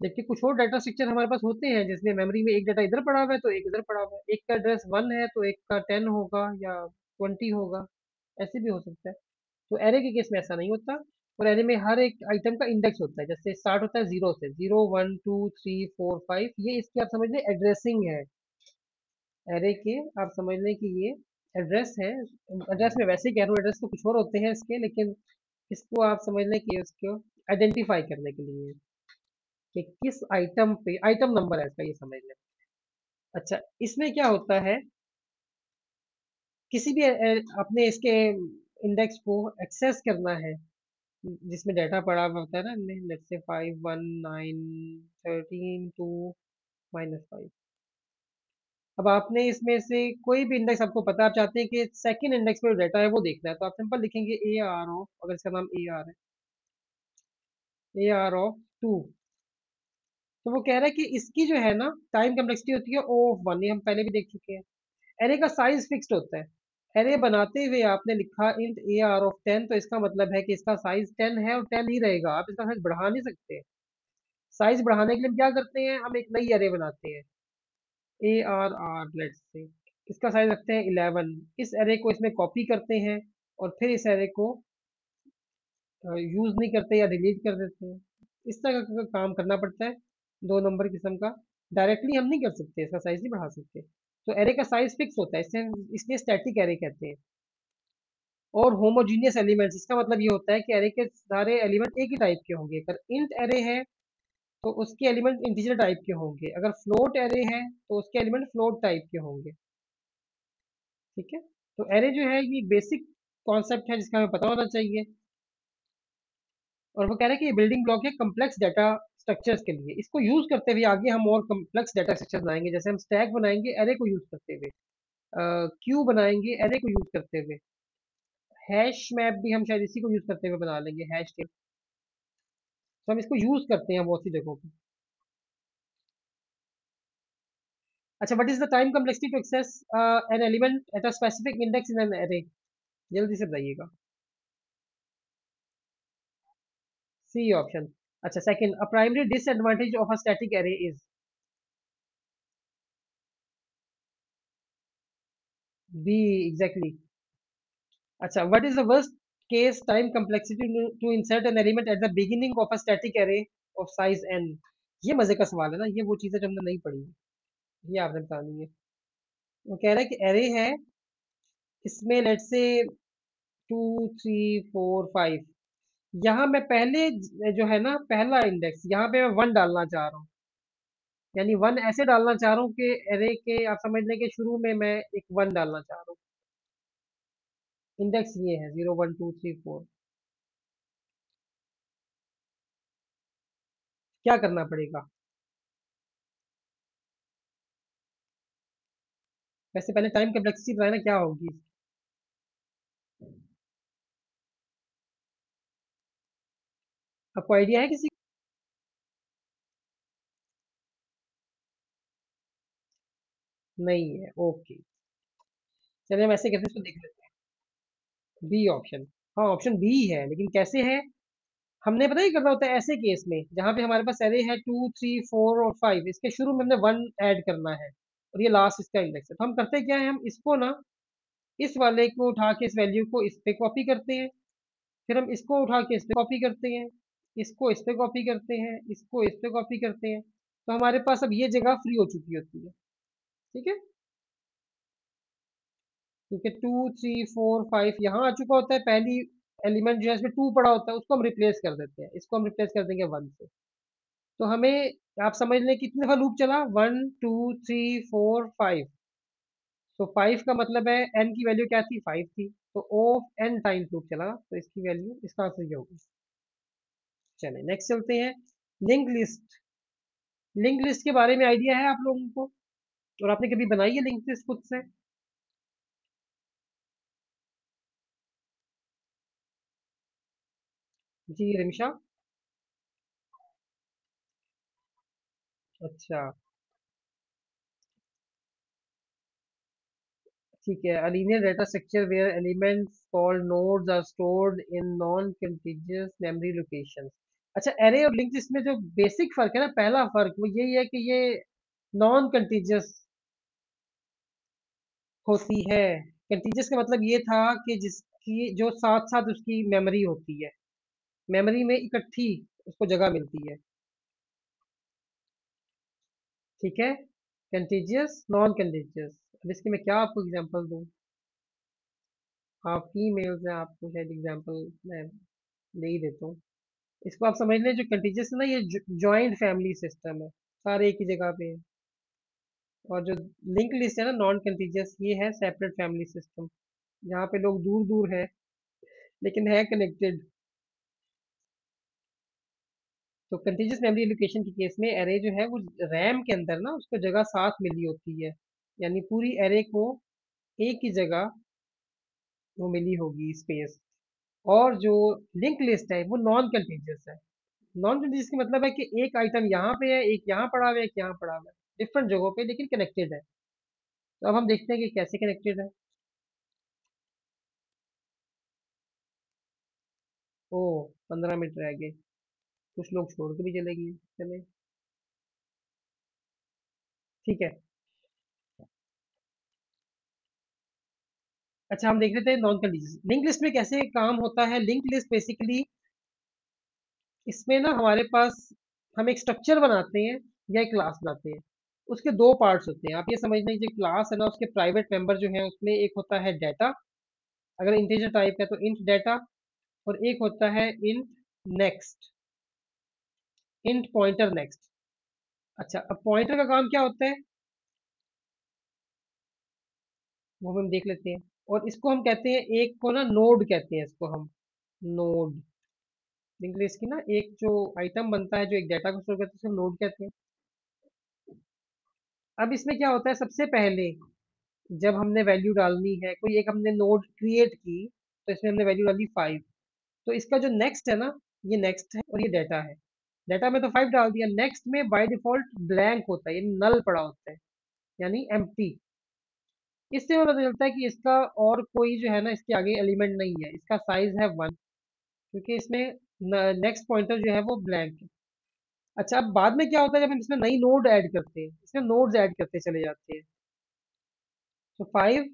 जबकि कुछ और डाटा स्ट्रक्चर हमारे पास होते हैं जिसमें मेमोरी में एक डाटा इधर पड़ा हुआ है तो एक इधर पड़ा हुआ है, एक का एड्रेस 1 है तो एक का 10 होगा या 20 होगा, ऐसे भी हो सकता है। तो एरे के केस में ऐसा नहीं होता, और एरे में हर एक आइटम का इंडेक्स होता है, जैसे स्टार्ट होता है जीरो से, 0 1 2 3 4 5, ये इसकी आप समझ लें एड्रेसिंग है। एरे के आप समझ लें कि ये एड्रेस है। एड्रेस में वैसे ही कह रहा हूँ, एड्रेस तो कुछ और होते हैं इसके, लेकिन इसको आप समझ लें कि उसको आइडेंटिफाई करने के लिए कि किस आइटम पे, आइटम नंबर है इसका, ये समझ लें। अच्छा, इसमें क्या होता है, किसी भी अपने इसके इंडेक्स को एक्सेस करना है, जिसमें डाटा पड़ा हुआ होता है ना, लेट्स से 5 1 9 13 2 -5। अब आपने इसमें से कोई भी इंडेक्स, आपको पता, आप चाहते हैं कि सेकंड इंडेक्स में जो डाटा है वो देखना है, तो आप सिंपल लिखेंगे ए आर ऑफ, अगर इसका नाम ए आर है, ए आर ऑफ 2। तो वो कह रहा है कि इसकी जो है ना टाइम कम्प्लेक्सिटी होती है ओ ऑफ 1, ये हम पहले भी देख चुके हैं। एरे का साइज फिक्स्ड होता है। एरे बनाते हुए आपने लिखा इंट ए आर ऑफ 10, तो इसका मतलब है कि इसका साइज 10 है और 10 ही रहेगा, आप इसका साइज बढ़ा नहीं सकते। साइज बढ़ाने के लिए हम क्या करते हैं, हम एक नई एरे बनाते हैं, A R are let's say, इसका साइज रखते हैं 11, इस एरे को इसमें कॉपी करते हैं और फिर इस एरे को यूज नहीं करते या डिलीट कर देते हैं। इस तरह का काम करना पड़ता है, 2 नंबर किस्म का। डायरेक्टली हम नहीं कर सकते, इसका साइज नहीं बढ़ा सकते। तो एरे का साइज फिक्स होता है, इसलिए स्टैटिक एरे कहते हैं। और होमोजीनियस एलिमेंट्स, इसका मतलब ये होता है कि एरे के सारे एलिमेंट एक ही टाइप के होंगे। अगर इंट एरे है तो उसके एलिमेंट इंटीजर टाइप के होंगे, अगर फ्लोट एरे है तो उसके एलिमेंट फ्लोट टाइप के होंगे। ठीक है, तो एरे जो है ये बेसिक कॉन्सेप्ट है जिसका हमें पता होना चाहिए। और वो कह रहे हैं कि ये बिल्डिंग ब्लॉक है कम्प्लेक्स डाटा स्ट्रक्चर्स के लिए, इसको यूज करते हुए आगे हम और कम्प्लेक्स डाटा स्ट्रक्चर बनाएंगे, जैसे हम स्टैक बनाएंगे एरे को यूज करते हुए, क्यू बनाएंगे एरे को यूज करते हुए, हैश मैप भी हम शायद इसी को यूज करते हुए बना लेंगे, हैश टेप। तो हम इसको यूज करते हैं बहुत सी जगहों पे। अच्छा, what is the time complexity to access an element at a specific index in an array? जल्दी से बताइएगा। C option. अच्छा, second, a primary disadvantage of a static array is. B exactly. अच्छा, what is the worst case time complexity to insert an element at the beginning of a static array of size N? ये मजे का सवाल है ना, ये वो चीजें जो हमने नहीं पढ़ी, ये आपने बतानी है। वो कह रहा है कि एरे है, इसमें लेट से 2 3 4 5, यहाँ मैं पहले जो है ना पहला इंडेक्स, यहाँ पे मैं 1 डालना चाह रहा हूँ। यानी 1 ऐसे डालना चाह रहा हूँ कि एरे के आप समझ लें कि शुरू में मैं एक 1 डालना चाह रहा हूँ। इंडेक्स ये है 0 1 2 3 4। क्या करना पड़ेगा? वैसे पहले टाइम कम्प्लेक्सिटी बताए ना क्या होगी। आपको आइडिया है किसी? नहीं है, ओके। चलिए हम ऐसे कैसे इसको देख लेते हैं, बी ऑप्शन। हाँ, ऑप्शन बी है, लेकिन कैसे है? हमने पता ही करना होता है ऐसे केस में जहाँ पे हमारे पास एरे है 2 3 4 और 5, इसके शुरू में हमने 1 ऐड करना है और ये लास्ट इसका इंडेक्स है। तो हम करते क्या है, हम इसको ना इस वाले को उठा के इस वैल्यू को इस पे कॉपी करते हैं, फिर हम इसको उठा के इस पे कॉपी करते हैं, इसको इस पे कॉपी करते हैं, इसको इस पे कॉपी करते हैं। तो हमारे पास अब ये जगह फ्री हो चुकी होती है। ठीक है, क्योंकि 2 3 4 5 यहाँ आ चुका होता है, पहली एलिमेंट जो है इसमें 2 पड़ा होता है, उसको हम रिप्लेस कर देते हैं, इसको हम रिप्लेस कर देंगे 1 से। तो हमें आप समझ लें कितने दफा लूप चला, 1 2 3 4 5। तो 5 का मतलब है एन की वैल्यू क्या थी, 5 थी। तो ओ एन टाइम्स लूप चला, तो इसकी वैल्यू, इसका आंसर ये होगा। चलिए नेक्स्ट चलते हैं। Link list. लिंक लिस्ट के बारे में आइडिया है आप लोगों को? और आपने कभी बनाई है लिंक लिस्ट खुद से? जी रिमिशा। अच्छा, ठीक है। A linear data structure where elements called nodes are stored in non-contiguous memory locations। अच्छा, एरे और लिंक लिस्ट में जो बेसिक फर्क है ना, पहला फर्क वो यही है कि ये नॉन कंटीजियस होती है। कंटीजियस का मतलब ये था कि जिसकी जो साथ साथ उसकी मेमोरी होती है, मेमोरी में इकट्ठी उसको जगह मिलती है। ठीक है, कंटीजियस नॉन कंटीजियस। अब इसकी मैं क्या आपको एग्जांपल दूं? आपकी मेल्स हैं, आपको शायद एग्जांपल मैं दे ही देता हूँ। इसको आप समझ लें, जो कंटीजियस है ना, ये जॉइंट फैमिली सिस्टम है, सारे एक ही जगह पे हैं। और जो लिंक लिस्ट है ना, नॉन कंटीजियस, ये है सेपरेट फैमिली सिस्टम, जहाँ पे लोग दूर दूर है लेकिन है कनेक्टेड। तो कंटीजियस मेमोरी एलोकेशन के केस में एरे जो है वो रैम के अंदर ना उसको जगह साथ मिली होती है, यानी पूरी एरे को एक ही जगह वो मिली होगी स्पेस। और जो लिंक लिस्ट है वो नॉन कंटीजियस है। नॉन कंटीजियस का मतलब है कि एक आइटम यहाँ पे है, एक यहाँ पड़ा हुआ है, एक यहाँ पड़ा हुआ है, डिफरेंट जगहों पे लेकिन कनेक्टेड है। तो अब हम देखते हैं कि कैसे कनेक्टेड है। ओ, 15 मिनट रह गए, कुछ लोग छोड़ के भी चले गए। चले, ठीक है। अच्छा, हम देख लेते हैं नॉन कंटीजियस लिंक लिस्ट में कैसे काम होता है। लिंक लिस्ट बेसिकली, इसमें ना हमारे पास हम एक स्ट्रक्चर बनाते हैं या एक क्लास बनाते हैं। उसके दो पार्ट्स होते हैं, आप ये समझ लें, जो क्लास है ना उसके प्राइवेट मेंबर जो है उसमें एक होता है डाटा, अगर इंटीजर टाइप है तो इंट डाटा, और एक होता है int next, int pointer next. अच्छा, अब पॉइंटर का काम क्या होता है वो हम देख लेते हैं। और इसको हम कहते हैं, एक को ना नोड कहते हैं, इसको हम नोड, लिंक लिस्ट की ना एक जो आइटम बनता है जो एक डाटा को स्टोर करते हैं, उसको नोड कहते हैं। अब इसमें क्या होता है, सबसे पहले जब हमने वैल्यू डालनी है, कोई एक हमने नोड क्रिएट की, तो इसमें हमने वैल्यू डाली 5। तो इसका जो नेक्स्ट है ना, ये नेक्स्ट है और ये डाटा है। डाटा में तो 5 डाल दिया, नेक्स्ट में बाय डिफॉल्ट ब्लैंक होता है, ये नल पड़ा होता है, यानी एम्प्टी। इससे हमें पता चलता है कि इसका और कोई जो है ना इसके आगे एलिमेंट नहीं है, इसका साइज है 1, क्योंकि इसमें नेक्स्ट पॉइंटर जो है वो ब्लैंक है। अच्छा, अब बाद में क्या होता है, जब हम इसमें नई नोड ऐड करते हैं, इसमें नोड्स ऐड करते चले जाते हैं। तो 5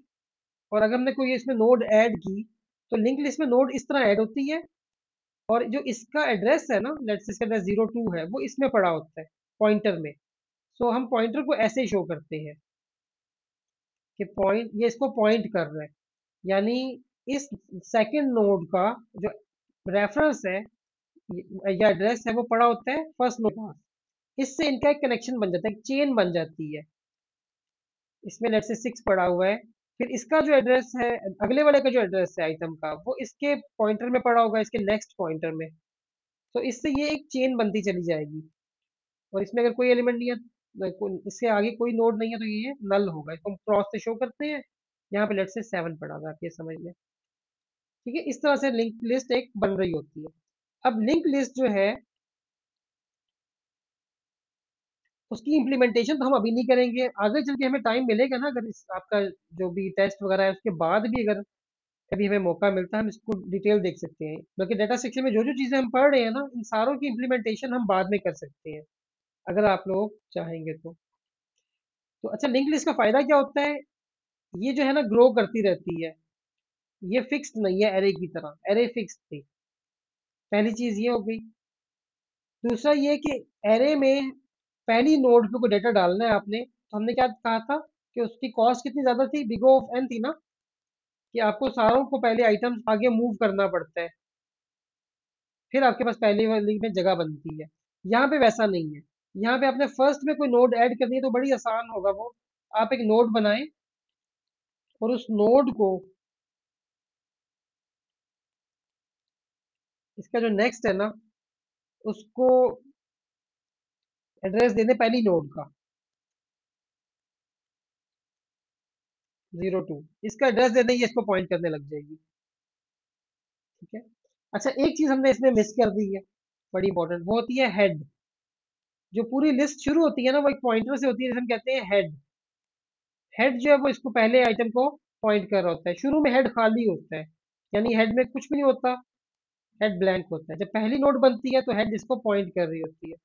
और अगर हमने कोई इसमें नोड ऐड की तो लिंक लिस्ट में नोड इस तरह ऐड होती है, और जो इसका एड्रेस है ना, लेट्स से इसका एड्रेस 02 है, वो इसमें पड़ा होता है पॉइंटर में। सो हम पॉइंटर को ऐसे शो करते हैं कि पॉइंट, ये इसको पॉइंट कर रहा है, यानी इस सेकंड नोड का जो रेफरेंस है या एड्रेस है वो पड़ा होता है फर्स्ट नोड का। इससे इनका एक कनेक्शन बन जाता है, एक चेन बन जाती है। इसमें लेट्स से 6 पड़ा हुआ है, फिर इसका जो एड्रेस है, अगले वाले का जो एड्रेस है आइटम का, वो इसके पॉइंटर में पड़ा होगा, इसके नेक्स्ट पॉइंटर में। तो इससे ये एक चेन बनती चली जाएगी। और इसमें अगर कोई एलिमेंट नहीं है, इसके आगे कोई नोड नहीं है, तो ये नल होगा। इसको हम क्रॉस से शो करते हैं। यहाँ पे लेट्स से 7 पड़ा हुआ है, आप ये समझ लें। ठीक है, इस तरह से लिंक लिस्ट एक बन रही होती है। अब लिंक लिस्ट जो है उसकी इम्प्लीमेंटेशन तो हम अभी नहीं करेंगे, आगे चल के हमें टाइम मिलेगा ना, अगर इस आपका जो भी टेस्ट वगैरह है उसके बाद भी अगर कभी हमें मौका मिलता है, हम इसको डिटेल देख सकते हैं। बल्कि डाटा सेक्शन में जो जो चीज़ें हम पढ़ रहे हैं ना, इन सारों की इम्प्लीमेंटेशन हम बाद में कर सकते हैं, अगर आप लोग चाहेंगे तो अच्छा, लिंक लिस्ट का फ़ायदा क्या होता है? ये जो है ना ग्रो करती रहती है, ये फिक्स्ड नहीं है एरे की तरह, एरे फिक्स्ड थी। पहली चीज़ ये हो गई। दूसरा ये कि एरे में पहली नोड पे कोई डेटा डालना है आपने, तो हमने क्या कहा था कि उसकी कॉस्ट कितनी ज़्यादा थी, बिग O ऑफ n थी ना, कि आपको सारों को पहले आइटम्स आगे मूव करना पड़ता है, फिर आपके पास पहली वाली में जगह बनती है। यहाँ पे वैसा नहीं है। यहाँ पे आपने फर्स्ट में कोई नोड ऐड करनी है तो बड़ी आसान होगा वो। आप एक नोड बनाएं और उस नोड को, इसका जो नेक्स्ट है ना, उसको एड्रेस दे दें पहली नोड का 02। इसका एड्रेस दे दें, ये इसको पॉइंट करने लग जाएगी। ठीक है। अच्छा, एक चीज हमने इसमें मिस कर दी है, बड़ी इंपॉर्टेंट, वो होती है हेड। जो पूरी लिस्ट शुरू होती है ना, वो एक पॉइंटर से होती है, जिसे हम कहते हैं हेड। हेड जो है वो इसको पहले आइटम को पॉइंट कर रहा होता है। शुरू में हेड खाली होता है, यानी हेड में कुछ भी नहीं होता, हेड ब्लैंक होता है। जब पहली नोड बनती है तो हेड इसको पॉइंट कर रही होती है,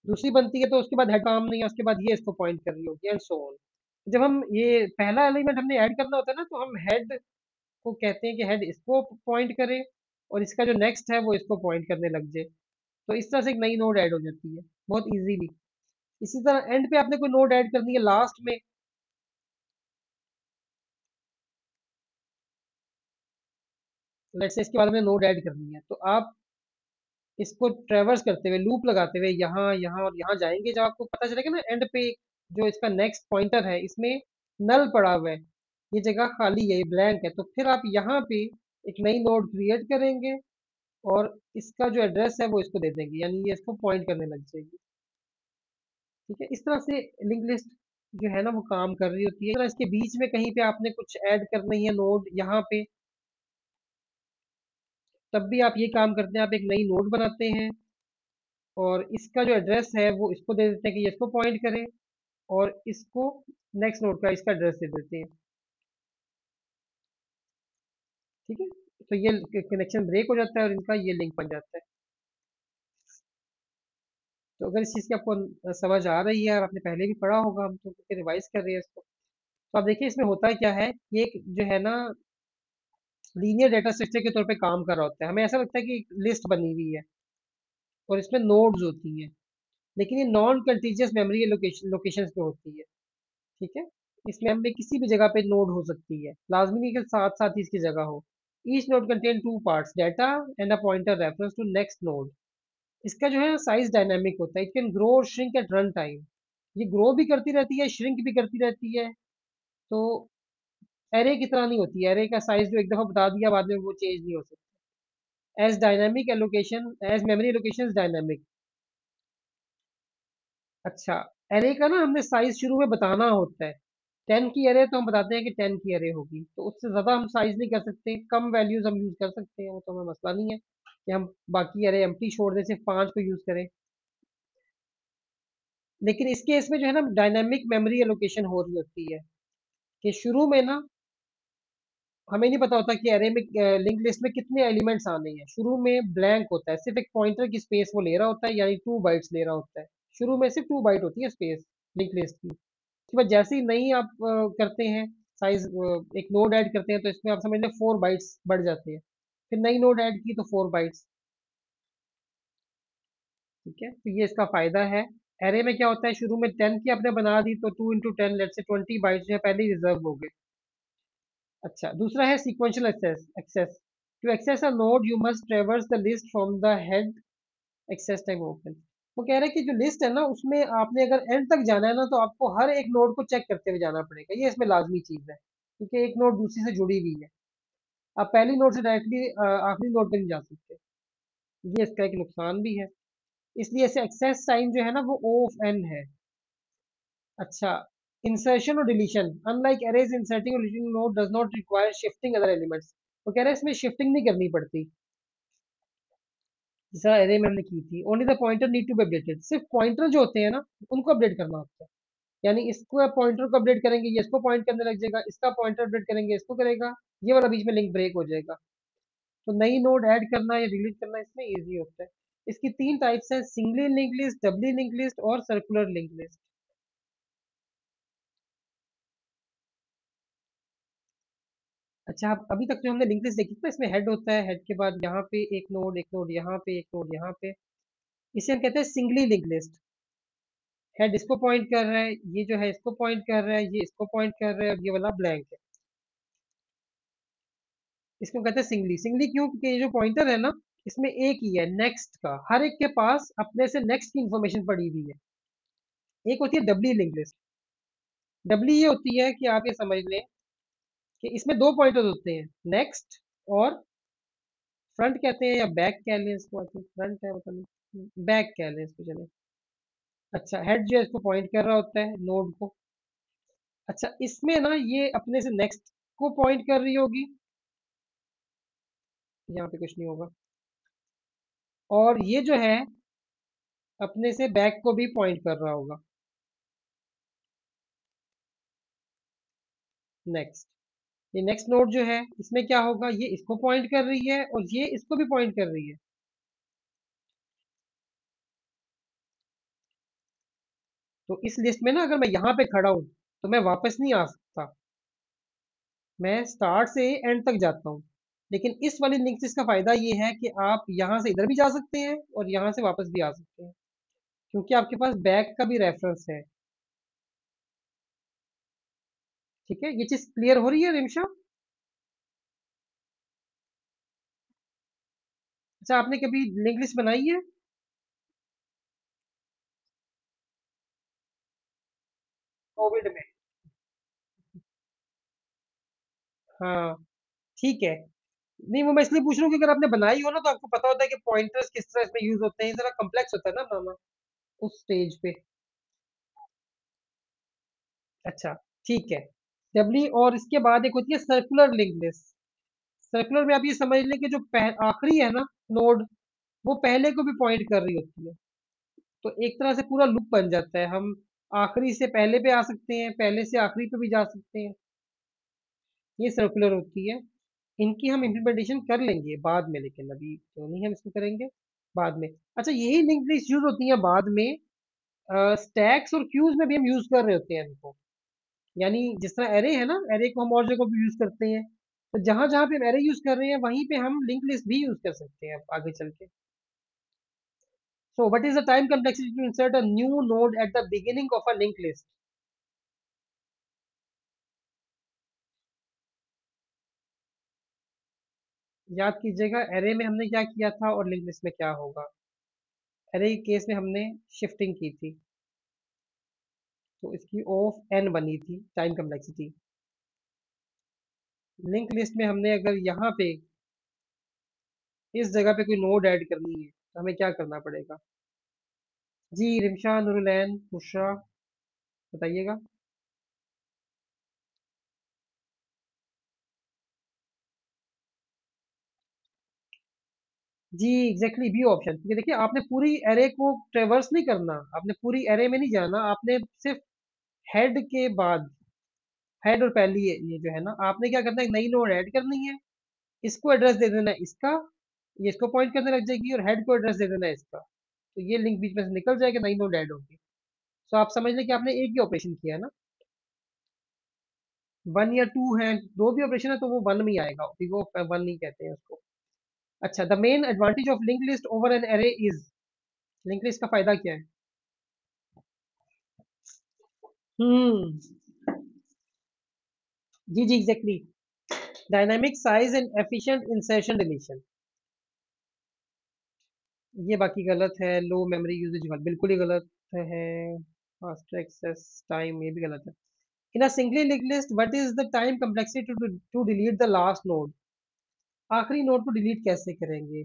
दूसरी बनती है तो उसके बाद हेड काम नहीं है, उसके बाद ये इसको पॉइंट कर रही होती है, एंड सो ऑन। जब हम ये पहला एलिमेंट हमने ऐड करना होता है ना, तो हम हेड को कहते हैं कि हेड इसको पॉइंट करे, और इसका जो नेक्स्ट है वो इसको पॉइंट करने लग जाए। तो इस तरह से एक नई नोड ऐड हो जाती है बहुत इजीली। इसी तरह एंड पे आपने कोई नोड ऐड करनी है लास्ट में, लेट्स से इसके बाद में नोड ऐड करनी है, तो आप इसको ट्रेवर्स करते हुए, लूप लगाते हुए यहाँ यहाँ और यहाँ जाएंगे। जब आपको पता चलेगा ना एंड पे जो इसका नेक्स्ट पॉइंटर है, इसमें नल पड़ा हुआ है, ये जगह खाली है, ये ब्लैंक है, तो फिर आप यहाँ पे एक नई नोड क्रिएट करेंगे और इसका जो एड्रेस है वो इसको दे देंगे, यानी ये इसको पॉइंट करने लग जाएगी। ठीक है, इस तरह से लिंक लिस्ट जो है ना वो काम कर रही होती है। अगर इसके बीच में कहीं पे आपने कुछ ऐड करनी है नोड यहाँ पे, तब भी आप ये काम करते हैं, आप एक नई नोड बनाते हैं और इसका जो एड्रेस है वो इसको दे देते हैं कि ये इसको पॉइंट करे, और इसको नेक्स्ट नोड का इसका एड्रेस दे देते हैं। ठीक है, तो ये कनेक्शन ब्रेक हो जाता है और इनका ये लिंक बन जाता है। तो अगर इस चीज़ की आपको समझ आ रही है और आपने पहले भी पढ़ा होगा, हम तो रिवाइज कर रहे हैं इसको, तो आप देखिए इसमें होता क्या है। ये एक जो है ना लीनियर डेटा स्ट्रक्चर के तौर पे काम कर रहा होता है। हमें ऐसा लगता है कि लिस्ट बनी हुई है और इसमें नोड्स होती हैं, लेकिन ये नॉन कंटीजियस मेमोरी लोकेशंस पे होती है। ठीक है, इसमें हमें किसी भी जगह पे नोड हो सकती है, लाजमी नहीं कि साथ साथ ही इसकी जगह हो। Each node contain two parts, data and a pointer reference to next node. इसका जो है साइज डायनामिक होता है, इट कैन ग्रो और श्रिंक एट रन टाइम। ये ग्रो भी करती रहती है, श्रिंक भी करती रहती है। तो एरे की तरह नहीं होती है, एरे का साइज जो एक दफ़ा बता दिया बाद में वो चेंज नहीं हो सकता। As dynamic allocation, as memory allocation dynamic. अच्छा, एरे का ना हमने साइज शुरू में बताना होता है। 10 की एरे तो हम बताते हैं कि 10 की एरे होगी, तो उससे ज़्यादा हम साइज नहीं कर सकते। कम वैल्यूज हम यूज़ कर सकते हैं, वो तो हमें मसला नहीं है कि हम बाकी एरे एम्प्टी छोड़ दें, सिर्फ 5 को यूज़ करें। लेकिन इस केस में जो है ना डायनामिक मेमोरी एलोकेशन हो रही होती है, कि शुरू में ना हमें नहीं पता होता कि एरे में लिंक लिस्ट में कितने एलिमेंट्स आने हैं। शुरू में ब्लैंक होता है, सिर्फ एक पॉइंटर की स्पेस वो ले रहा होता है, यानी 2 बाइट्स ले रहा होता है। शुरू में सिर्फ 2 बाइट होती है स्पेस लिंक लिस्ट की। उसके बाद जैसे ही नहीं आप करते हैं, साइज, एक नोड ऐड करते हैं तो इसमें आप समझ लें 4 बाइट्स बढ़ जाते हैं। फिर नई नोड ऐड की तो 4 बाइट्स। ठीक है, तो ये इसका फायदा है। एरे में क्या होता है, शुरू में 10 की आपने बना दी तो 2 into 10 लेट से 20 बाइट्स जो है पहले ही रिजर्व हो गए। अच्छा, दूसरा है sequential access. Access to access a node you must traverse the list from the head access time open. वो कह रहे हैं कि जो लिस्ट है ना उसमें आपने अगर एंड तक जाना है ना तो आपको हर एक नोड को चेक करते हुए जाना पड़ेगा, ये इसमें लाजमी चीज है क्योंकि एक नोड दूसरी से जुड़ी हुई है। आप पहली नोड से डायरेक्टली आखिरी नोड पे नहीं जा सकते, ये इसका एक नुकसान भी है। इसलिए इसे एक्सेस टाइम जो है ना वो ओ ऑफ एन है। अच्छा, इंसर्शन और डिलीशन, अनलाइक एरेज इंसर्टिंग और deleting node does not require shifting other elements. तो कह रहे हैं इसमें शिफ्टिंग नहीं करनी पड़ती, जैसा एरे में हमने की थी। Only the pointer need to be updated, सिर्फ पॉइंटर जो होते हैं ना उनको अपडेट करना होता है। यानी इसको पॉइंटर को अपडेट करेंगे ये इसको पॉइंट करने लग जाएगा, इसका पॉइंटर अपडेट करेंगे इसको करेगा, ये वाला बीच में लिंक ब्रेक हो जाएगा। तो नई नोड ऐड करना या डिलीट करना इसमें इजी होता है। इसकी 3 टाइप्स हैं, singly link list, doubly link list और सर्कुलर लिंक लिस्ट। अच्छा, अब अभी तक जो हमने लिंक लिस्ट देखी थी ना, इसमें हेड होता है, हेड के बाद यहाँ पे एक नोड, एक नोड यहाँ पे, एक नोड यहाँ पे, इसे हम कहते हैं सिंगली लिंक लिस्ट। हेड इसको पॉइंट कर रहा है, ये जो है इसको पॉइंट कर रहा है, ये इसको पॉइंट कर रहा है और ये वाला ब्लैंक है। इसको कहते हैं सिंगली। सिंगली क्यों, क्योंकि ये जो पॉइंटर है ना इसमें एक ही है नेक्स्ट का, हर एक के पास अपने से नेक्स्ट की इंफॉर्मेशन पड़ी हुई है। एक होती है डबली लिंक लिस्ट। डबली ये होती है कि आप ये समझ लें कि इसमें 2 पॉइंटर्स होते हैं, नेक्स्ट और फ्रंट कहते हैं या बैक कह लें इसको, फ्रंट है पता नहीं, बैक कह लें इसको चले। अच्छा, हेड जो है इसको पॉइंट कर रहा होता है नोड को। अच्छा, इसमें ना ये अपने से नेक्स्ट को पॉइंट कर रही होगी, यहाँ पे कुछ नहीं होगा, और ये जो है अपने से बैक को भी पॉइंट कर रहा होगा, नेक्स्ट। ये नेक्स्ट नोड जो है इसमें क्या होगा, ये इसको पॉइंट कर रही है और ये इसको भी पॉइंट कर रही है। तो इस लिस्ट में ना अगर मैं यहाँ पे खड़ा हूँ तो मैं वापस नहीं आ सकता, मैं स्टार्ट से एंड तक जाता हूँ। लेकिन इस वाली लिंक लिस्ट का फायदा ये है कि आप यहाँ से इधर भी जा सकते हैं और यहाँ से वापस भी आ सकते हैं, क्योंकि आपके पास बैक का भी रेफरेंस है। ठीक है, ये चीज क्लियर हो रही है रिमशा? अच्छा, आपने कभी लिंक लिस्ट बनाई है? कोविड में? हाँ, ठीक है। नहीं, वो मैं इसलिए पूछ रहा हूँ कि अगर आपने बनाई हो ना तो आपको पता होता है कि पॉइंटर्स किस तरह इसमें यूज होते हैं, जरा कॉम्प्लेक्स होता है ना बनाना उस स्टेज पे। अच्छा, ठीक है। डब्ल्यू, और इसके बाद एक होती है सर्कुलर लिंक लिस्ट। सर्कुलर में आप ये समझ लें कि जो आखिरी है ना नोड, वो पहले को भी पॉइंट कर रही होती है। तो एक तरह से पूरा लूप बन जाता है, हम आखिरी से पहले पे आ सकते हैं, पहले से आखिरी पे भी जा सकते हैं। ये सर्कुलर होती है। इनकी हम इम्प्लीमेंटेशन कर लेंगे बाद में, लेकिन अभी तो नहीं हम इसको करेंगे, बाद में। अच्छा, यही लिंक लिस्ट यूज होती है बाद में स्टैक्स और क्यूज में भी हम यूज कर रहे होते हैं इनको। यानी जिस तरह एरे है ना, एरे को हम और जगह पे यूज करते हैं, तो जहां जहां पे हम एरे यूज कर रहे हैं वहीं पे हम लिंक लिस्ट भी यूज कर सकते हैं अब आगे चल के। So what is the time complexity to insert a new node at the beginning of a link list? याद कीजिएगा एरे में हमने क्या किया था और लिंक लिस्ट में क्या होगा। एरे के केस में हमने शिफ्टिंग की थी, तो इसकी ऑफ एन बनी थी टाइम कम्प्लेक्सिटी। लिंक लिस्ट में हमने अगर यहाँ पे इस जगह पे कोई नोड ऐड करनी है तो हमें क्या करना पड़ेगा? जी रिमशा, नूरुलैन, बुशरा, बताइएगा। जी एग्जैक्टली, बी ऑप्शन, क्योंकि देखिए आपने पूरी एरे को ट्रेवर्स नहीं करना, आपने पूरी एरे में नहीं जाना, आपने सिर्फ हेड के बाद, हेड और पहली ये जो है ना, आपने क्या करना है, एक नई नोड ऐड करनी है, इसको एड्रेस दे देना है इसका, ये इसको पॉइंट करने लग जाएगी, और हेड को एड्रेस दे देना है इसका, तो ये लिंक बीच में से निकल जाएगा, नई नोड ऐड होगी। तो आप समझ लें कि आपने एक ही ऑपरेशन किया है ना। वन या टू है, दो भी ऑपरेशन है तो वो वन में ही आएगा, बिग ऑफ वन नहीं कहते हैं उसको। अच्छा, the main advantage of link list over an array is, link list का फायदा क्या है? हम्म, जी जी exactly, dynamic size and efficient insertion deletion. ये बाकी गलत है, लो मेमोरी यूजेज बिल्कुल ही गलत है, फास्ट एक्सेस टाइम ये भी गलत है। In a singly linked list what is the time complexity to delete the last node, आखिरी नोड को डिलीट कैसे करेंगे?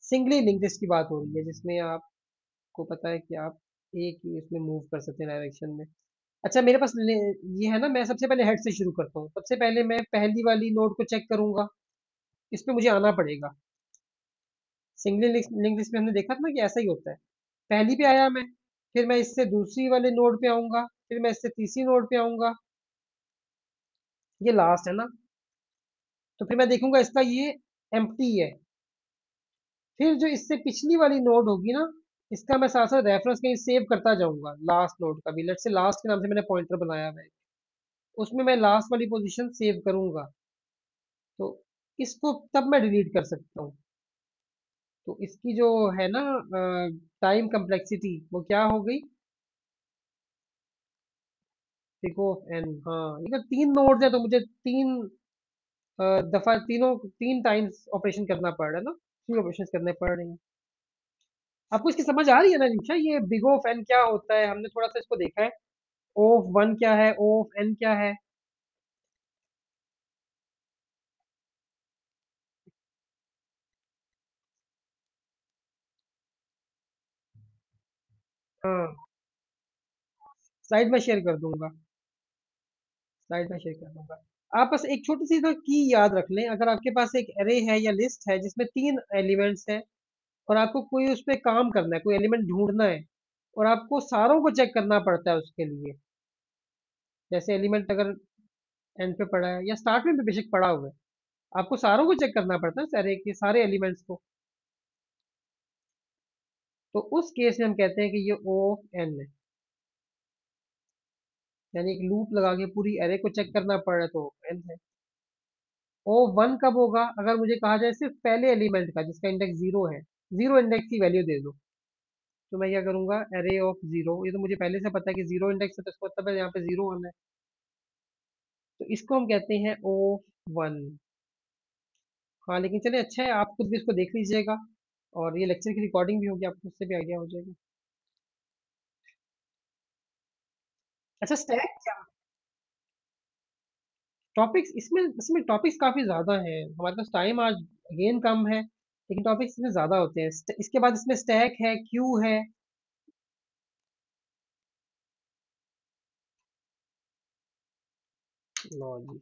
सिंगली लिंक्ड लिस्ट की बात हो रही है जिसमें आपको पता है कि आप एक ही उसमें मूव कर सकते हैं डायरेक्शन में। अच्छा मेरे पास ये है ना, मैं सबसे पहले हेड से शुरू करता हूँ, सबसे पहले मैं पहली वाली नोड को चेक करूंगा, इस पे मुझे आना पड़ेगा। सिंगली लिंक लिस्ट में हमने देखा था ना कि ऐसा ही होता है, पहली पे आया मैं, फिर मैं इससे दूसरी वाले नोड पे आऊंगा, फिर मैं इससे तीसरी नोड पे आऊंगा, ये लास्ट है ना, तो फिर मैं देखूंगा इसका ये एम्प्टी है, फिर जो इससे पिछली वाली नोड होगी ना, इसका मैं साथ साथ रेफरेंस कहीं सेव करता जाऊंगा, लास्ट नोड का भी, लेट से लास्ट के नाम से मैंने पॉइंटर बनाया हुआ है, उसमें मैं लास्ट वाली पोजीशन सेव करूंगा, तो इसको तब मैं डिलीट कर सकता हूँ। तो इसकी जो है ना टाइम कम्प्लेक्सिटी वो क्या हो गई, देखो एन, हाँ ये तो तीन नोड्स है तो मुझे तीन दफा तीनों तीन टाइम्स ऑपरेशन करना पड़ रहा है ना, तीन ऑपरेशन करने पड़ रहे हैं। आपको इसकी समझ आ रही है ना निशा, ये बिग ऑफ एन क्या होता है, हमने थोड़ा सा इसको देखा है, ओ ऑफ वन क्या है, ओ ऑफ एन क्या है। हाँ, स्लाइड में शेयर कर दूंगा, स्लाइड में शेयर कर दूंगा। आप बस एक छोटी सी तो की याद रख लें, अगर आपके पास एक एरे है या लिस्ट है जिसमें तीन एलिमेंट्स हैं, और आपको कोई उस पर काम करना है, कोई एलिमेंट ढूंढना है, और आपको सारों को चेक करना पड़ता है उसके लिए, जैसे एलिमेंट अगर एंड पे पड़ा है या स्टार्ट में भी बेशक पड़ा हुआ है, आपको सारों को चेक करना पड़ता है सारे के सारे एलिमेंट्स को, तो उस केस में हम कहते हैं कि ये ओ ऑफ एन है, यानी एक लूप लगा के पूरी एरे को चेक करना पड़ रहा है तो एन है। ओ वन कब होगा, अगर मुझे कहा जाए सिर्फ पहले एलिमेंट का जिसका इंडेक्स जीरो है, जीरो इंडेक्स की वैल्यू दे दो, तो मैं क्या करूंगा, एरे ऑफ जीरो, ये तो मुझे पहले से पता है कि जीरो इंडेक्स है तो इसका मतलब है यहाँ पे जीरो वन है, तो इसको हम कहते हैं ओ वन। हाँ लेकिन चलिए अच्छा है, आप खुद भी इसको देख लीजिएगा, और ये लेक्चर की रिकॉर्डिंग भी होगी, आपको उससे भी आइडिया हो जाएगा। अच्छा स्टैक क्या, टॉपिक्स इसमें इसमें टॉपिक्स काफी ज्यादा है, हमारे पास टाइम आज अगेन कम है, लेकिन टॉपिक्स इसमें ज्यादा होते हैं। इसके बाद इसमें स्टैक है, क्यू है। लो जी,